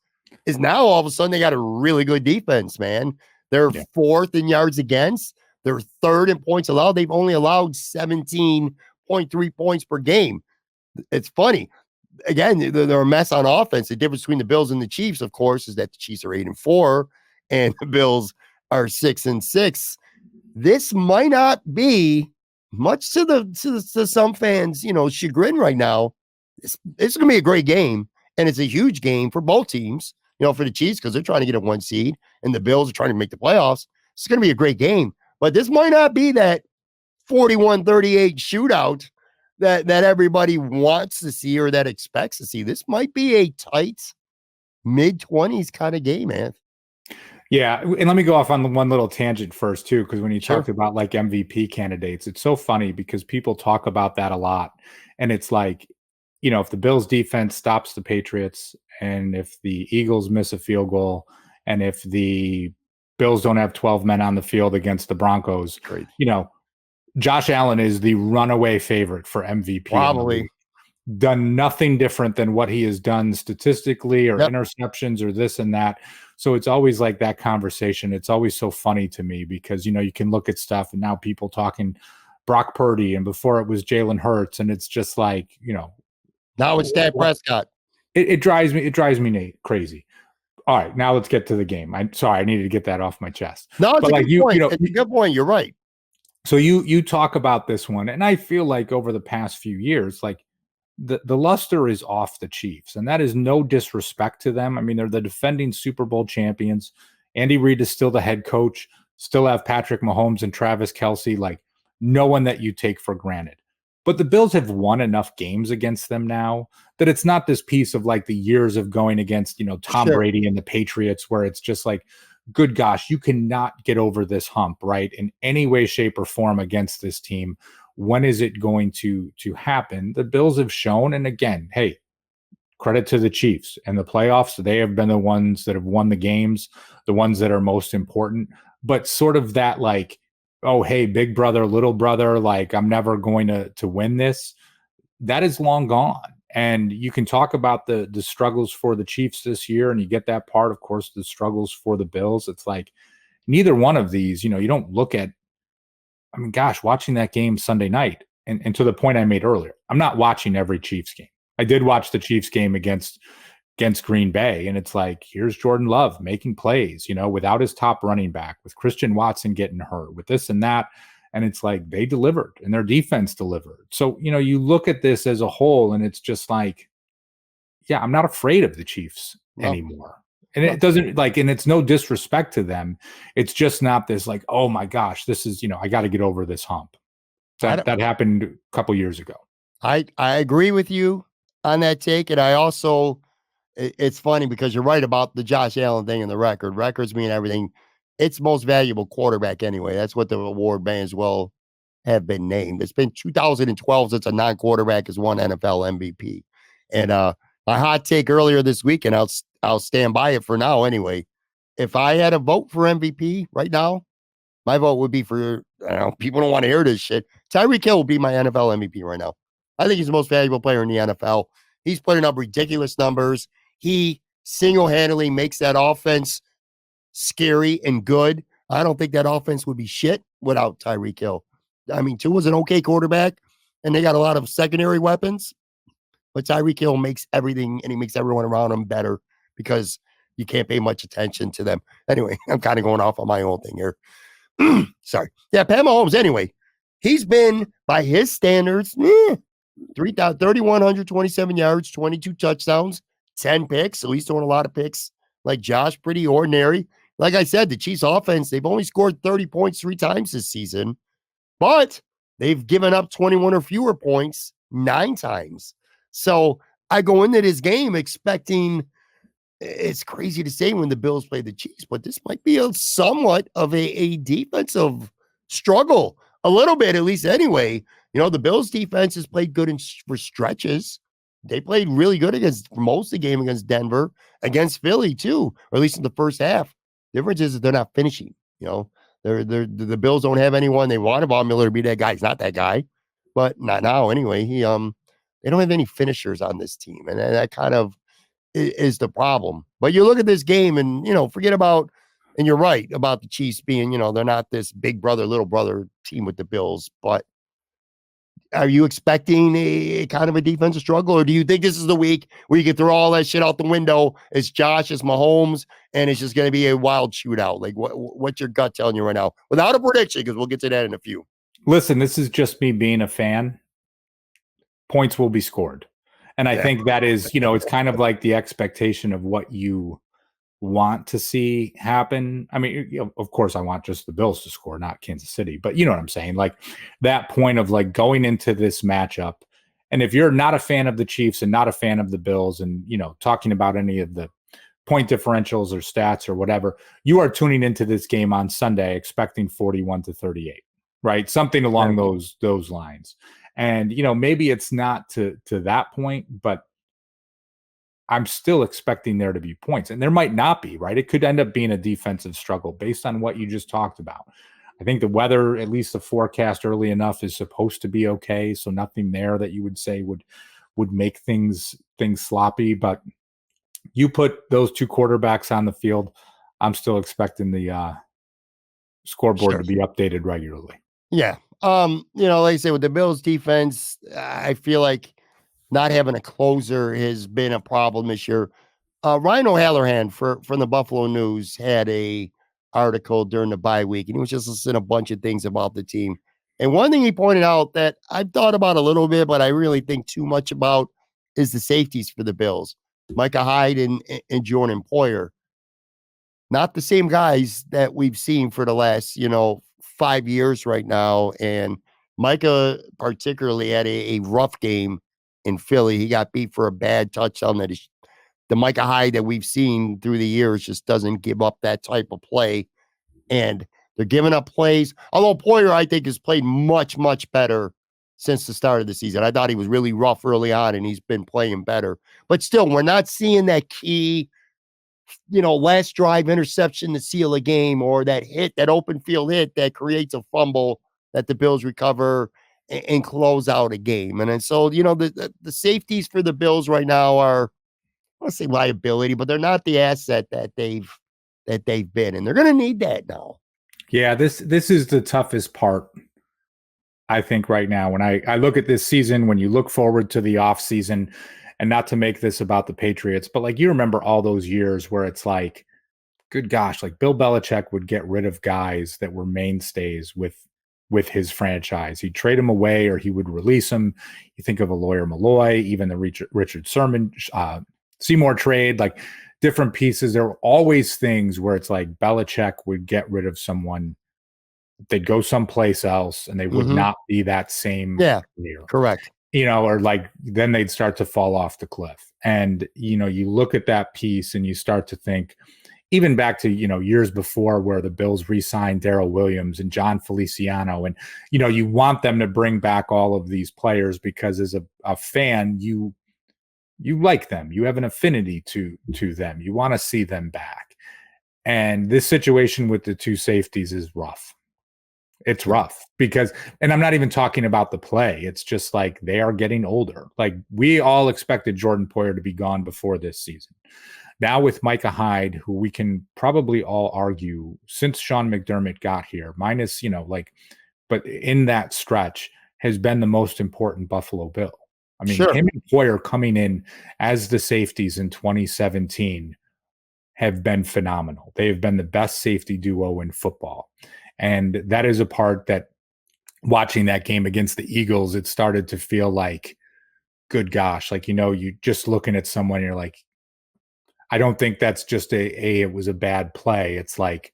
is now all of a sudden they got a really good defense, man. They're 4th in yards against. They're 3rd in points allowed. They've only allowed 17.3 points per game. It's funny. Again, they're a mess on offense. The difference between the Bills and the Chiefs, of course, is that the Chiefs are 8-4 and the Bills are 6-6. This might not be much to some fans, chagrin right now. It's going to be a great game, and it's a huge game for both teams. For the Chiefs because they're trying to get a 1 seed, and the Bills are trying to make the playoffs. It's going to be a great game, but this might not be that 41-38 shootout that everybody wants to see or that expects to see. This might be a tight mid-20s kind of game, man. Yeah, and let me go off on one little tangent first too, because when you talked about MVP candidates, it's so funny because people talk about that a lot, and it's if the Bills defense stops the Patriots and if the Eagles miss a field goal and if the Bills don't have 12 men on the field against the Broncos, Josh Allen is the runaway favorite for MVP. Probably done nothing different than what he has done statistically or interceptions or this and that. So it's always like that conversation. It's always so funny to me because, you can look at stuff and now people talking Brock Purdy and before it was Jalen Hurts. And it's just now it's Dak Prescott. It drives me Nate crazy. All right, now let's get to the game. I'm sorry, I needed to get that off my chest. No, it's a good point. It's a good point. You're right. So you talk about this one, and I feel like over the past few years, the luster is off the Chiefs, and that is no disrespect to them. I mean, they're the defending Super Bowl champions. Andy Reid is still the head coach, still have Patrick Mahomes and Travis Kelce, like no one that you take for granted. But the Bills have won enough games against them now that it's not this piece of like the years of going against, Tom Sure. Brady and the Patriots, where it's just like, good gosh, you cannot get over this hump, right? In any way, shape, or form against this team. When is it going to happen? The Bills have shown, and again, hey, credit to the Chiefs and the playoffs. They have been the ones that have won the games, the ones that are most important. But sort of that like, oh, hey, big brother, little brother, like I'm never going to win this. That is long gone. And you can talk about the struggles for the Chiefs this year, and you get that part, of course, the struggles for the Bills. It's like neither one of these, you don't look at, I mean, gosh, watching that game Sunday night, and to the point I made earlier, I'm not watching every Chiefs game. I did watch the Chiefs game against Green Bay, and it's like, here's Jordan Love making plays, without his top running back, with Christian Watson getting hurt, with this and that. And it's like they delivered and their defense delivered. So, you look at this as a whole, and it's just like, yeah, I'm not afraid of the Chiefs anymore. And it doesn't like, and it's no disrespect to them. It's just not this like, oh my gosh, this is, I got to get over this hump. That happened a couple years ago. I agree with you on that take. And I also, it's funny because you're right about the Josh Allen thing and the record. Records mean everything. It's most valuable quarterback anyway. That's what the award may as well have been named. It's been 2012 since a non-quarterback has won NFL MVP. And my hot take earlier this week, and I'll stand by it for now anyway. If I had a vote for MVP right now, my vote would be for, people don't want to hear this shit. Tyreek Hill will be my NFL MVP right now. I think he's the most valuable player in the NFL. He's putting up ridiculous numbers. He single-handedly makes that offense scary and good. I don't think that offense would be shit without Tyreek Hill. I mean, Tua's an okay quarterback, and they got a lot of secondary weapons, but Tyreek Hill makes everything, and he makes everyone around him better because you can't pay much attention to them. Anyway, I'm kind of going off on my own thing here. Sorry. Yeah, Pat Mahomes, anyway, he's been, by his standards, 3,127 yards, 22 touchdowns, 10 picks. So he's throwing a lot of picks like Josh, pretty ordinary. Like I said, the Chiefs offense, they've only scored 30 points 3 times this season, but they've given up 21 or fewer points 9 times. So I go into this game expecting, it's crazy to say when the Bills play the Chiefs, but this might be somewhat of a defensive struggle, a little bit at least anyway. The Bills defense has played good for stretches. They played really good against most of the game against Denver, against Philly too, or at least in the first half. The difference is that they're not finishing. The Bills don't have anyone. They wanted Von Miller to be that guy. He's not that guy, but not now anyway. They don't have any finishers on this team, and that kind of is the problem. But you look at this game, and forget about. And you're right about the Chiefs being, they're not this big brother, little brother team with the Bills, but are you expecting a kind of a defensive struggle, or do you think this is the week where you can throw all that shit out the window? It's Josh, it's Mahomes, and it's just going to be a wild shootout? Like, what's your gut telling you right now? Without a prediction, because we'll get to that in a few. Listen, this is just me being a fan. Points will be scored. And I think that is, it's kind of like the expectation of what you want to see happen. I mean, of course I want just the Bills to score, not Kansas City, but you know what I'm saying? Like that point of like going into this matchup. And if you're not a fan of the Chiefs and not a fan of the Bills and, talking about any of the point differentials or stats or whatever, you are tuning into this game on Sunday expecting 41-38, right? Something along those lines. And, maybe it's not to that point, but I'm still expecting there to be points, and there might not be, right? It could end up being a defensive struggle based on what you just talked about. I think the weather, at least the forecast early enough, is supposed to be okay. So nothing there that you would say would make things sloppy, but you put those 2 quarterbacks on the field, I'm still expecting the scoreboard to be updated regularly. Yeah. Like I say, with the Bills defense, I feel like not having a closer has been a problem this year. Ryan O'Halloran from the Buffalo News had a article during the bye week, and he was just listing a bunch of things about the team. And one thing he pointed out that I've thought about a little bit, but I really think too much about is the safeties for the Bills. Micah Hyde and Jordan Poyer. Not the same guys that we've seen for the last, 5 years right now. And Micah particularly had a rough game in Philly. He got beat for a bad touchdown that the Micah Hyde that we've seen through the years just doesn't give up that type of play. And they're giving up plays. Although Poyer, I think, has played much, much better since the start of the season. I thought he was really rough early on, and he's been playing better. But still, we're not seeing that key, last drive interception to seal a game, or that hit, that open field hit that creates a fumble that the Bills recover and close out a game. And then so, the safeties for the Bills right now are, I want to say liability, but they're not the asset that they've been, and they're going to need that now. Yeah, this is the toughest part, I think, right now. When I look at this season, when you look forward to the off season, and not to make this about the Patriots, but like you remember all those years where it's like, good gosh, like Bill Belichick would get rid of guys that were mainstays with his franchise. He'd trade them away or he would release them. You think of a Lawyer Malloy, even the Richard Seymour trade, like different pieces. There were always things where it's like Belichick would get rid of someone, they'd go someplace else, and they would not be that same player. Correct. Or like then they'd start to fall off the cliff. And, you look at that piece and you start to think, even back to, years before where the Bills re-signed Darrell Williams and John Feliciano. And, you want them to bring back all of these players because as a fan, you like them. You have an affinity to them. You want to see them back. And this situation with the two safeties is rough. It's rough because, and I'm not even talking about the play. It's just like they are getting older. Like we all expected Jordan Poyer to be gone before this season. Now with Micah Hyde, who we can probably all argue since Sean McDermott got here, minus, but in that stretch has been the most important Buffalo Bill. I mean, him and Poyer coming in as the safeties in 2017 have been phenomenal. They have been the best safety duo in football. And that is a part that watching that game against the Eagles, it started to feel like, good gosh, like, you just looking at someone, you're like, I don't think that's just it was a bad play. It's like,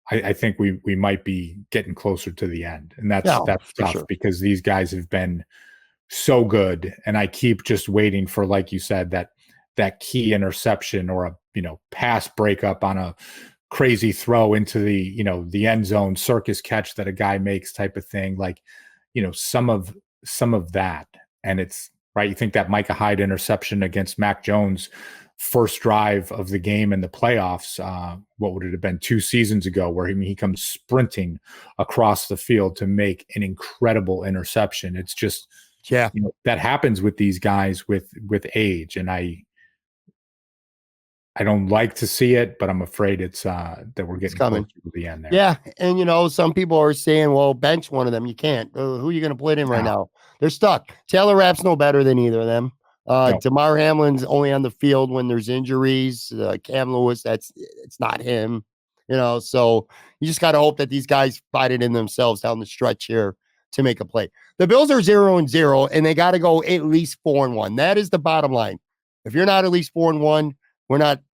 I think we might be getting closer to the end. And that's tough because these guys have been so good. And I keep just waiting for, like you said, that key interception or a, pass breakup on a crazy throw into the end zone, circus catch that a guy makes type of thing. Like, some of that. And it's right. You think that Micah Hyde interception against Mac Jones first drive of the game in the playoffs, what would it have been 2 seasons ago, where he comes sprinting across the field to make an incredible interception. It's just, that happens with these guys with age. And I don't like to see it, but I'm afraid it's that we're getting close to the end there. Yeah. And, some people are saying, well, bench one of them. You can't. Who are you going to put in right now? They're stuck. Taylor Rapp's no better than either of them. DeMar Hamlin's only on the field when there's injuries. Cam Lewis, it's not him. So you just got to hope that these guys fight it in themselves down the stretch here to make a play. The Bills are 0-0, and they got to go at least 4-1. That is the bottom line. If you're not at least 4-1,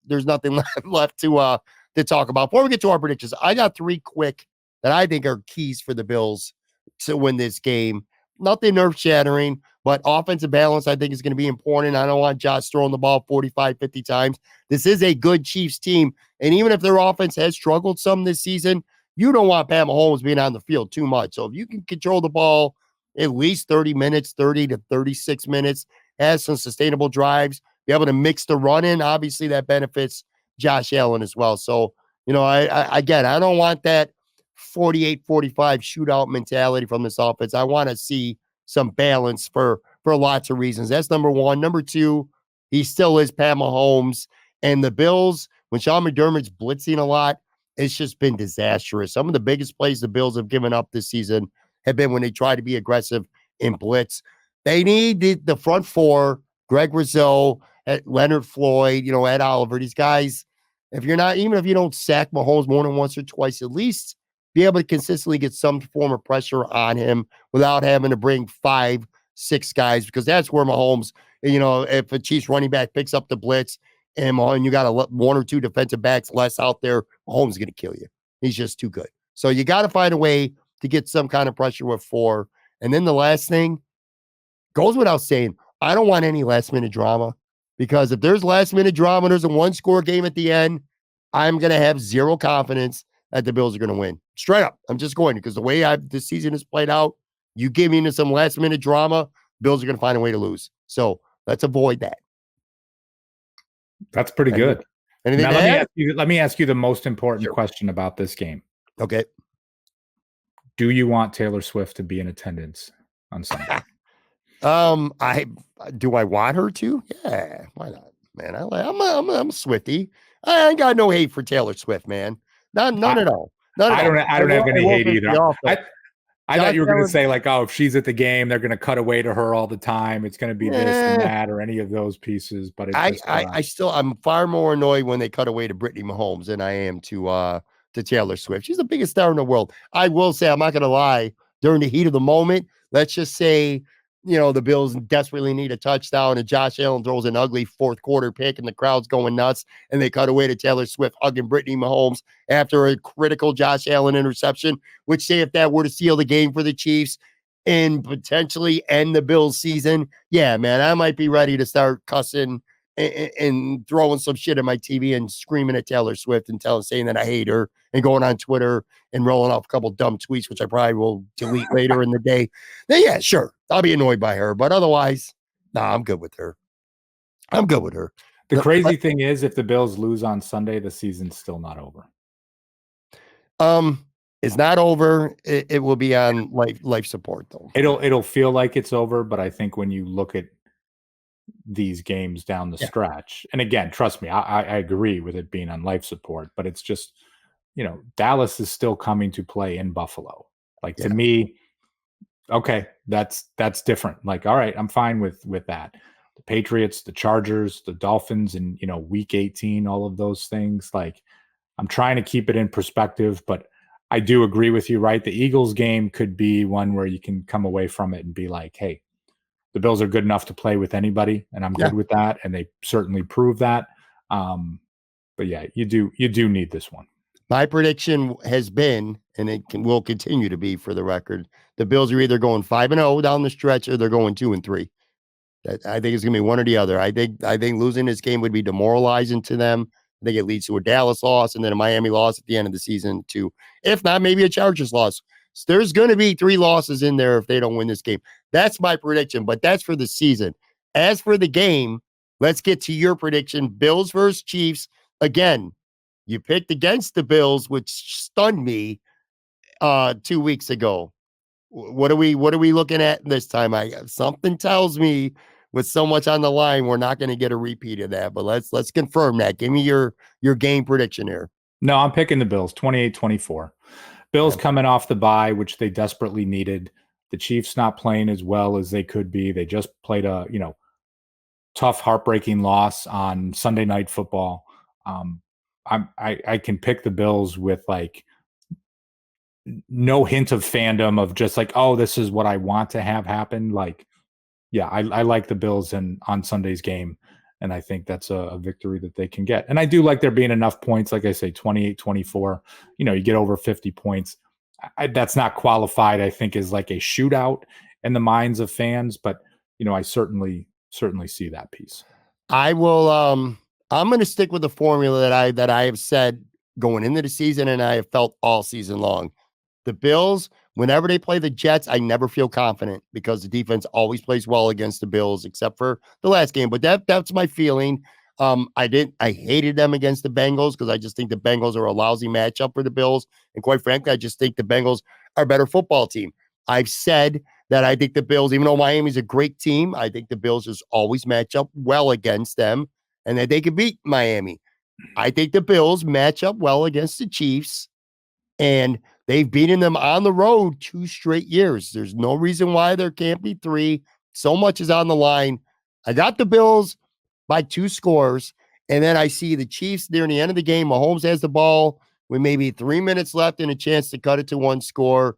there's nothing left to talk about. Before we get to our predictions, I got 3 quick that I think are keys for the Bills to win this game. Nothing earth-shattering, but offensive balance I think is going to be important. I don't want Josh throwing the ball 45, 50 times. This is a good Chiefs team, and even if their offense has struggled some this season, you don't want Pat Mahomes being on the field too much. So if you can control the ball at least 30 minutes, 30 to 36 minutes, have some sustainable drives, be able to mix the run in, obviously that benefits Josh Allen as well. So, I don't want that 48-45 shootout mentality from this offense. I want to see some balance for lots of reasons. That's number one. Number two, he still is Pat Mahomes. And the Bills, when Sean McDermott's blitzing a lot, it's just been disastrous. Some of the biggest plays the Bills have given up this season have been when they try to be aggressive in blitz. They need the front four, Greg Rizzo, Leonard Floyd, Ed Oliver, these guys. Even if you don't sack Mahomes more than once or twice, at least be able to consistently get some form of pressure on him without having to bring 5, 6 guys, because that's where Mahomes, if a Chiefs running back picks up the blitz and you got 1 or 2 defensive backs less out there, Mahomes is going to kill you. He's just too good. So you got to find a way to get some kind of pressure with 4. And then the last thing goes without saying, I don't want any last minute drama, because if there's last minute drama, there's a 1-score game at the end, I'm going to have zero confidence that the Bills are going to win. Straight up. I'm just going, because the way this season has played out, you give me into some last minute drama, Bills are going to find a way to lose. So let's avoid that. That's pretty good. Anything now, to add? let me ask you the most important question about this game. Okay. Do you want Taylor Swift to be in attendance on Sunday? Do I want her to? Yeah, why not, man? I'm a Swiftie. I ain't got no hate for Taylor Swift, man. None at all. I don't have any hate either. I thought you were going to say, like, oh, if she's at the game, they're going to cut away to her all the time. It's going to be this and that, or any of those pieces. But I'm far more annoyed when they cut away to Brittany Mahomes than I am to Taylor Swift. She's the biggest star in the world. I will say, I'm not going to lie, during the heat of the moment, let's just say, the Bills desperately need a touchdown and Josh Allen throws an ugly 4th quarter pick and the crowd's going nuts, and they cut away to Taylor Swift hugging Brittany Mahomes after a critical Josh Allen interception, which, say if that were to seal the game for the Chiefs and potentially end the Bills season, yeah, man, I might be ready to start cussing and throwing some shit at my TV and screaming at Taylor Swift and saying that I hate her and going on Twitter and rolling off a couple dumb tweets, which I probably will delete later in the day. Then, yeah, sure, I'll be annoyed by her, but otherwise, I'm good with her. The crazy thing is, if the Bills lose on Sunday, the season's still not over. It's not over. It will be on life support, though. It'll feel like it's over, but I think when you look at these games down the stretch, and again, trust me, I agree with it being on life support, but it's just, Dallas is still coming to play in Buffalo. Like, to me, okay, that's different. Like, all right, I'm fine with that. The Patriots, the Chargers, the Dolphins, and week 18, all of those things. Like, I'm trying to keep it in perspective, but I do agree with you, right? The Eagles game could be one where you can come away from it and be like, hey, the Bills are good enough to play with anybody, and I'm good with that, and they certainly prove that. But yeah, you do need this one. My prediction has been, and it will continue to be, for the record, the Bills are either going 5-0 down the stretch or they're going 2-3. I think it's going to be one or the other. I think losing this game would be demoralizing to them. I think it leads to a Dallas loss and then a Miami loss at the end of the season, too. If not, maybe a Chargers loss. So there's going to be 3 losses in there if they don't win this game. That's my prediction, but that's for the season. As for the game, let's get to your prediction. Bills versus Chiefs. Again, you picked against the Bills, which stunned me 2 weeks ago. What are we looking at this time? Something tells me with so much on the line, we're not going to get a repeat of that. But let's confirm that. Give me your game prediction here. No, I'm picking the Bills, 28-24. Bills coming off the bye, which they desperately needed. The Chiefs not playing as well as they could be. They just played a tough, heartbreaking loss on Sunday Night Football. I can pick the Bills with like no hint of fandom of just like, oh, this is what I want to have happen. Like, yeah, I like the Bills on Sunday's game, and I think that's a victory that they can get. And I do like there being enough points, like I say, 28-24. You get over 50 points. That's not qualified, I think, as like a shootout in the minds of fans, but I certainly see that piece. I will. I'm going to stick with the formula that I have said going into the season, and I have felt all season long. The Bills, whenever they play the Jets, I never feel confident because the defense always plays well against the Bills, except for the last game. But that's my feeling. I hated them against the Bengals because I just think the Bengals are a lousy matchup for the Bills. And quite frankly, I just think the Bengals are a better football team. I've said that I think the Bills, even though Miami's a great team, I think the Bills just always match up well against them and that they can beat Miami. I think the Bills match up well against the Chiefs, and they've beaten them on the road 2 straight years. There's no reason why there can't be 3. So much is on the line. I got the Bills by 2 scores, and then I see the Chiefs near the end of the game. Mahomes has the ball with maybe 3 minutes left and a chance to cut it to one score.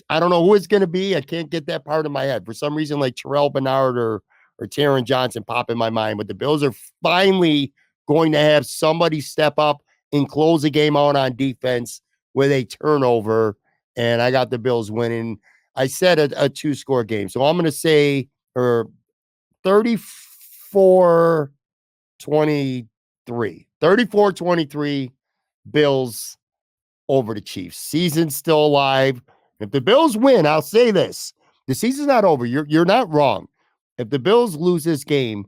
I don't know who it's going to be. I can't get that part of my head. For some reason, like Terrell Bernard or Taron Johnson pop in my mind. But the Bills are finally going to have somebody step up and close the game out on defense with a turnover. And I got the Bills winning. I said a 2-score game. So I'm going to say 34 23. 34 23 Bills over the Chiefs. Season's still alive. If the Bills win, I'll say this. The season's not over. You're not wrong. If the Bills lose this game,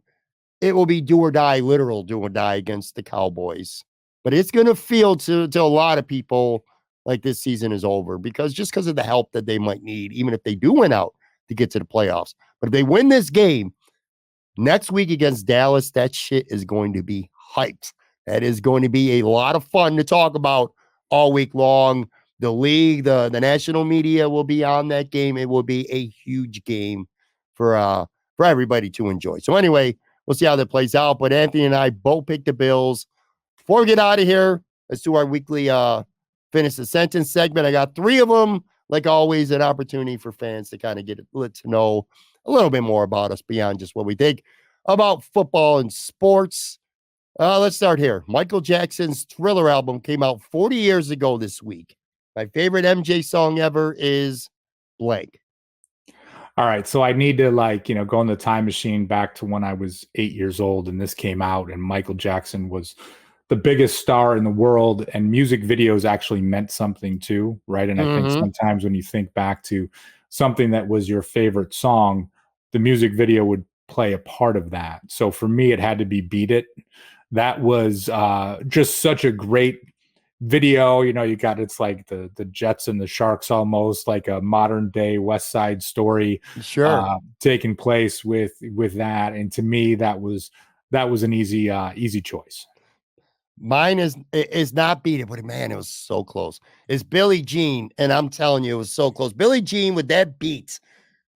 it will be do or die, literal do or die against the Cowboys. But it's going to feel to a lot of people like this season is over because of the help that they might need, even if they do win out to get to the playoffs. But if they win this game, next week against Dallas, that shit is going to be hyped. That is going to be a lot of fun to talk about all week long. The league, the national media will be on that game. It will be a huge game for everybody to enjoy. So anyway, we'll see how that plays out. But Anthony and I both picked the Bills. Before we get out of here, let's do our weekly finish the sentence segment. I got 3 of them. Like always, an opportunity for fans to kind of get to know a little bit more about us beyond just what we think about football and sports. Let's start here. Michael Jackson's Thriller album came out 40 years ago this week. My favorite MJ song ever is blank. All right, so I need to go in the time machine back to when I was 8 years old and this came out, and Michael Jackson was the biggest star in the world, and music videos actually meant something too, right? And I think sometimes when you think back to something that was your favorite song, the music video would play a part of that. So for me, it had to be Beat It. That was just such a great video. You got, it's like the Jets and the Sharks, almost like a modern day West Side Story, taking place with that. And to me, that was an easy choice. Mine is not Beat It, but man, it was so close. It's Billie Jean, and I'm telling you, it was so close. Billie Jean with that beat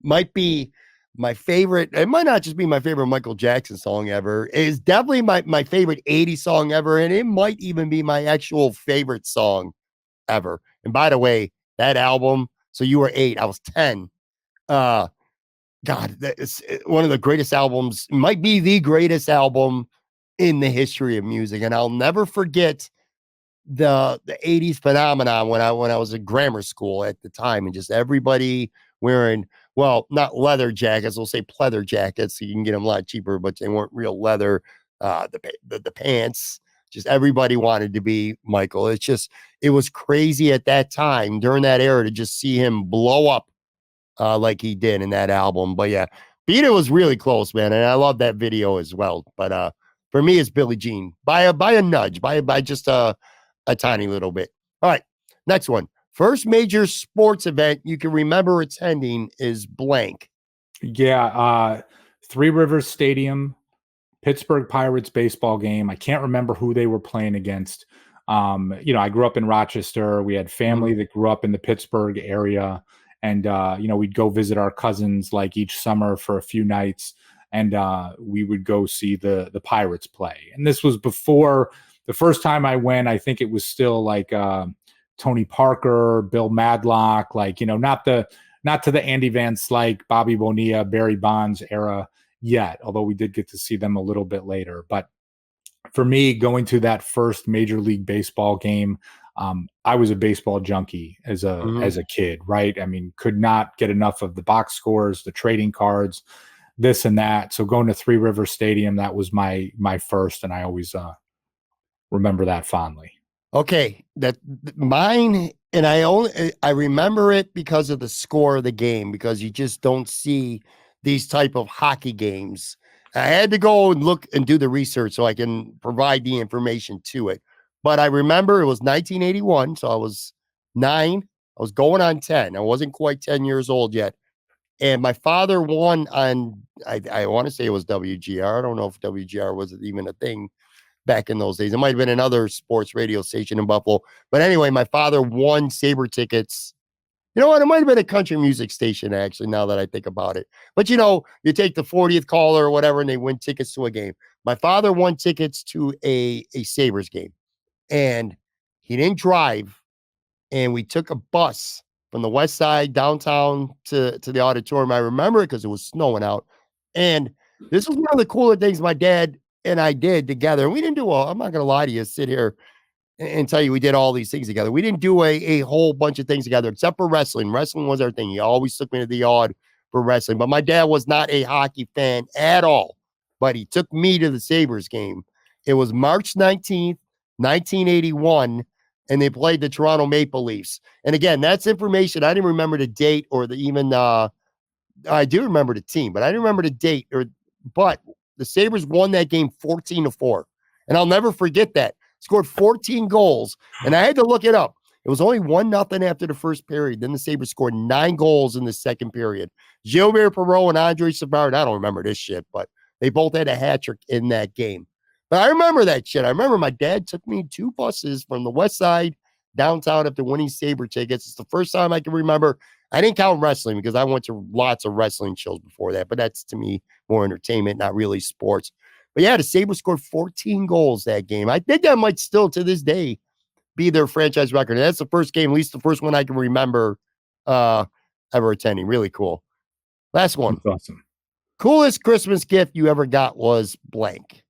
might be my favorite. It might not just be my favorite Michael Jackson song ever. It is definitely my favorite 80s song ever, and it might even be my actual favorite song ever. And by the way, that album, so you were 8, I was 10. God, that is one of the greatest albums, might be the greatest album in the history of music. And I'll never forget the 80s phenomenon when I was in grammar school at the time, and just everybody wearing, well, not leather jackets, we'll say pleather jackets, so you can get them a lot cheaper, but they weren't real leather. The pants, just everybody wanted to be Michael. It was crazy at that time during that era to just see him blow up like he did in that album. But yeah, Beat It was really close, man, and I love that video as well. But for me, it's Billie Jean by a nudge, by just a tiny little bit. All right, next one. First major sports event you can remember attending is blank. Yeah, Three Rivers Stadium, Pittsburgh Pirates baseball game. I can't remember who they were playing against. I grew up in Rochester. We had family that grew up in the Pittsburgh area, and we'd go visit our cousins like each summer for a few nights, and we would go see the Pirates play. And this was before the first time I went. I think it was still like Tony Parker, Bill Madlock, not to the Andy Van Slyke, Bobby Bonilla, Barry Bonds era yet, although we did get to see them a little bit later. But for me, going to that first Major League Baseball game, I was a baseball junkie as a kid, right? I mean, could not get enough of the box scores, the trading cards, this and that. So going to Three Rivers Stadium, that was my first, and I always remember that fondly. Okay, that mine, and I remember it because of the score of the game, because you just don't see these type of hockey games. I had to go and look and do the research so I can provide the information to it. But I remember it was 1981, so I was 9. I was going on 10. I wasn't quite 10 years old yet. And my father won on, I want to say it was WGR. I don't know if WGR was even a thing back in those days. It might have been another sports radio station in Buffalo. But anyway, my father won Sabre tickets. You know what? It might have been a country music station, actually, now that I think about it. But, you take the 40th caller or whatever, and they win tickets to a game. My father won tickets to a Sabres game. And He didn't drive, and we took a bus from the west side downtown to the auditorium. I remember it because it was snowing out. And this was one of the cooler things my dad and I did together. We didn't do I'm not gonna lie to you, sit here and tell you we did all these things together. We didn't do a whole bunch of things together except for wrestling. Wrestling was our thing. He always took me to the yard for wrestling. But my dad was not a hockey fan at all. But he took me to the Sabres game. It was March 19th, 1981, and they played the Toronto Maple Leafs. And again, that's information. I didn't remember the date or the even I do remember the team, but I didn't remember the date but the Sabres won that game 14-4. And I'll never forget that. Scored 14 goals, and I had to look it up. It was only 1-0 after the first period. Then the Sabres scored 9 goals in the second period. Gilbert Perreault and Andre Savard, I don't remember this shit, but they both had a hat trick in that game. But I remember that shit. I remember my dad took me 2 buses from the west side downtown after winning Sabre tickets. It's the first time I can remember. I didn't count wrestling because I went to lots of wrestling shows before that, but that's to me more entertainment, not really sports. But yeah, the Sabres scored 14 goals that game. I think that might still to this day be their franchise record. And that's the first game, at least the first one I can remember ever attending. Really cool. Last one. That's awesome. Coolest Christmas gift you ever got was blank.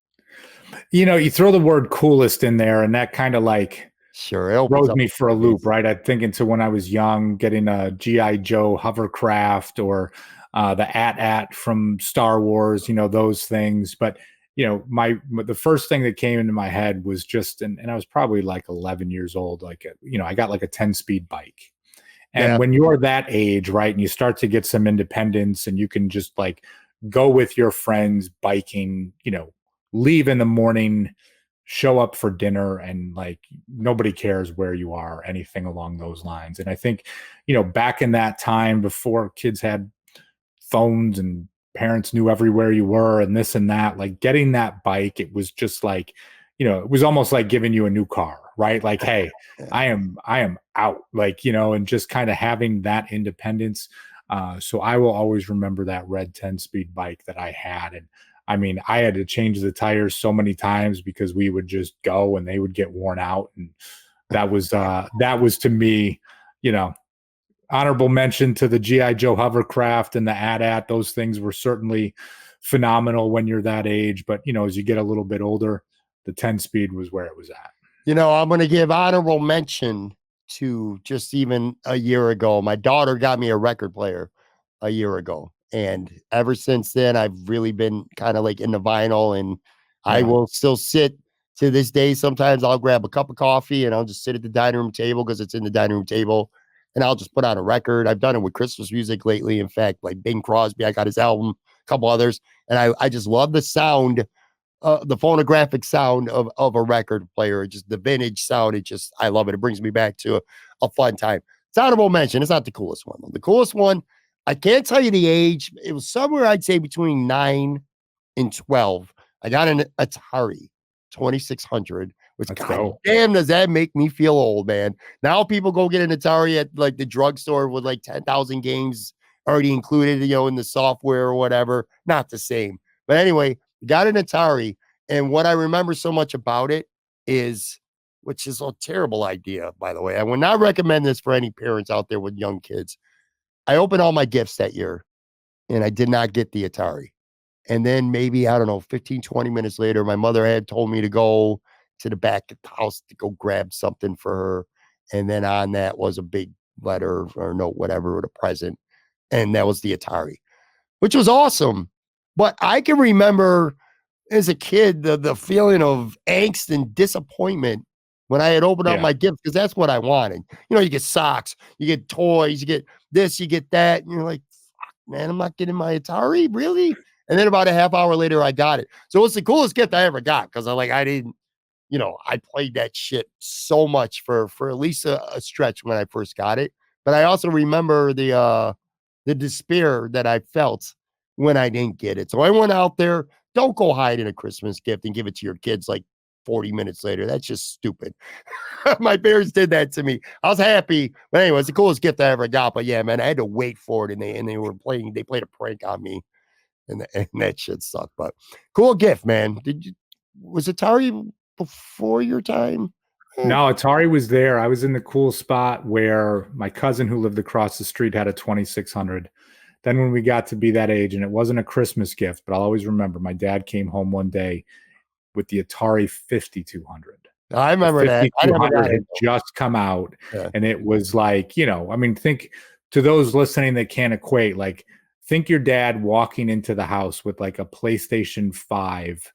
You throw the word coolest in there, and that kind of like throws me for a loop, right? I think into when I was young, getting a G.I. Joe hovercraft or the AT-AT from Star Wars, those things. But the first thing that came into my head was just, and I was probably like 11 years old, like, I got like a 10-speed bike. And when you're that age, right, and you start to get some independence and you can just like go with your friends biking, leave in the morning, show up for dinner, and like nobody cares where you are, anything along those lines. And I think, back in that time before kids had phones and parents knew everywhere you were and this and that, like getting that bike, it was just like, it was almost like giving you a new car, right? Like, hey, I am out, like, and just kind of having that independence. So I will always remember that red 10-speed bike that I had. And I mean, I had to change the tires so many times because we would just go and they would get worn out. And that was to me, honorable mention to the G.I. Joe hovercraft and the AT-AT. Those things were certainly phenomenal when you're that age. But, as you get a little bit older, the 10-speed was where it was at. I'm going to give honorable mention to just even a year ago. My daughter got me a record player a year ago. And ever since then, I've really been kind of like into vinyl, and I will still sit to this day. Sometimes I'll grab a cup of coffee and I'll just sit at the dining room table because it's in the dining room table, and I'll just put on a record. I've done it with Christmas music lately. In fact, like Bing Crosby, I got his album, a couple others, and I just love the sound, the phonographic sound of a record player, just the vintage sound. I love it. It brings me back to a fun time. It's honorable mention. It's not the coolest one, though. The coolest one, I can't tell you the age. It was somewhere, I'd say, between 9 and 12. I got an Atari 2600, which, damn, does that make me feel old, man. Now people go get an Atari at like the drugstore with like 10,000 games already included, in the software or whatever. Not the same. But anyway, got an Atari. And what I remember so much about it is, which is a terrible idea, by the way. I would not recommend this for any parents out there with young kids. I opened all my gifts that year, and I did not get the Atari. And then maybe, I don't know, 15, 20 minutes later, my mother had told me to go to the back of the house to go grab something for her. And then on that was a big letter or note, whatever, with a present. And that was the Atari, which was awesome. But I can remember as a kid, the feeling of angst and disappointment when I had opened up my gifts, because that's what I wanted. You get socks, you get toys, you get this, you get that. And you're like, fuck, man, I'm not getting my Atari, really? And then about a half hour later, I got it. So it's the coolest gift I ever got, because I didn't, I played that shit so much for at least a stretch when I first got it. But I also remember the despair that I felt when I didn't get it. So everyone out there, don't go hide in a Christmas gift and give it to your kids like 40 minutes later. That's just stupid. My parents did that to me. I was happy. But anyway, it's the coolest gift I ever got. But yeah, man, I had to wait for it. And they played a prank on me. And that shit sucked. But cool gift, man. Was Atari before your time? No, Atari was there. I was in the cool spot where my cousin who lived across the street had a 2600. Then when we got to be that age, and it wasn't a Christmas gift, but I'll always remember my dad came home one day with the Atari 5200. I remember that. I never 5200 got had it. just come out, Yeah. and it was like, I mean, think to those listening that can't equate, like, think your dad walking into the house with like a PlayStation 5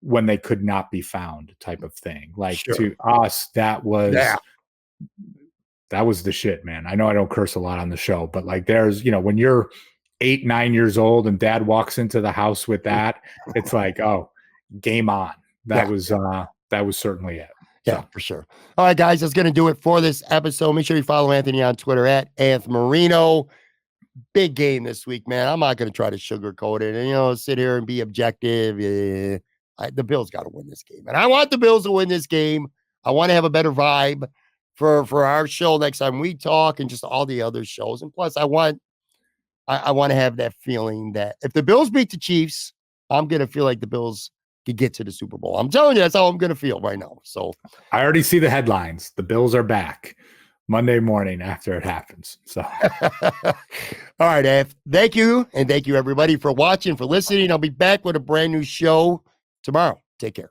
when they could not be found type of thing. Like Sure. to us, that was Yeah. the shit, man. I know I don't curse a lot on the show, but like there's, when you're 8, 9 years old and dad walks into the house with that, it's like, oh, game on. That was certainly it. Yeah, for sure. All right, guys, that's going to do it for this episode. Make sure you follow Anthony on Twitter at Anthony Marino. Big game this week, man. I'm not going to try to sugarcoat it and, sit here and be objective. The Bills got to win this game. And I want the Bills to win this game. I want to have a better vibe for our show next time we talk and just all the other shows. And plus, I want to have that feeling that if the Bills beat the Chiefs, I'm going to feel like the Bills could get to the Super Bowl. I'm telling you, that's how I'm going to feel right now. So I already see the headlines. The Bills are back Monday morning after it happens. So, all right, Ev. Thank you. And thank you, everybody, for watching, for listening. I'll be back with a brand new show tomorrow. Take care.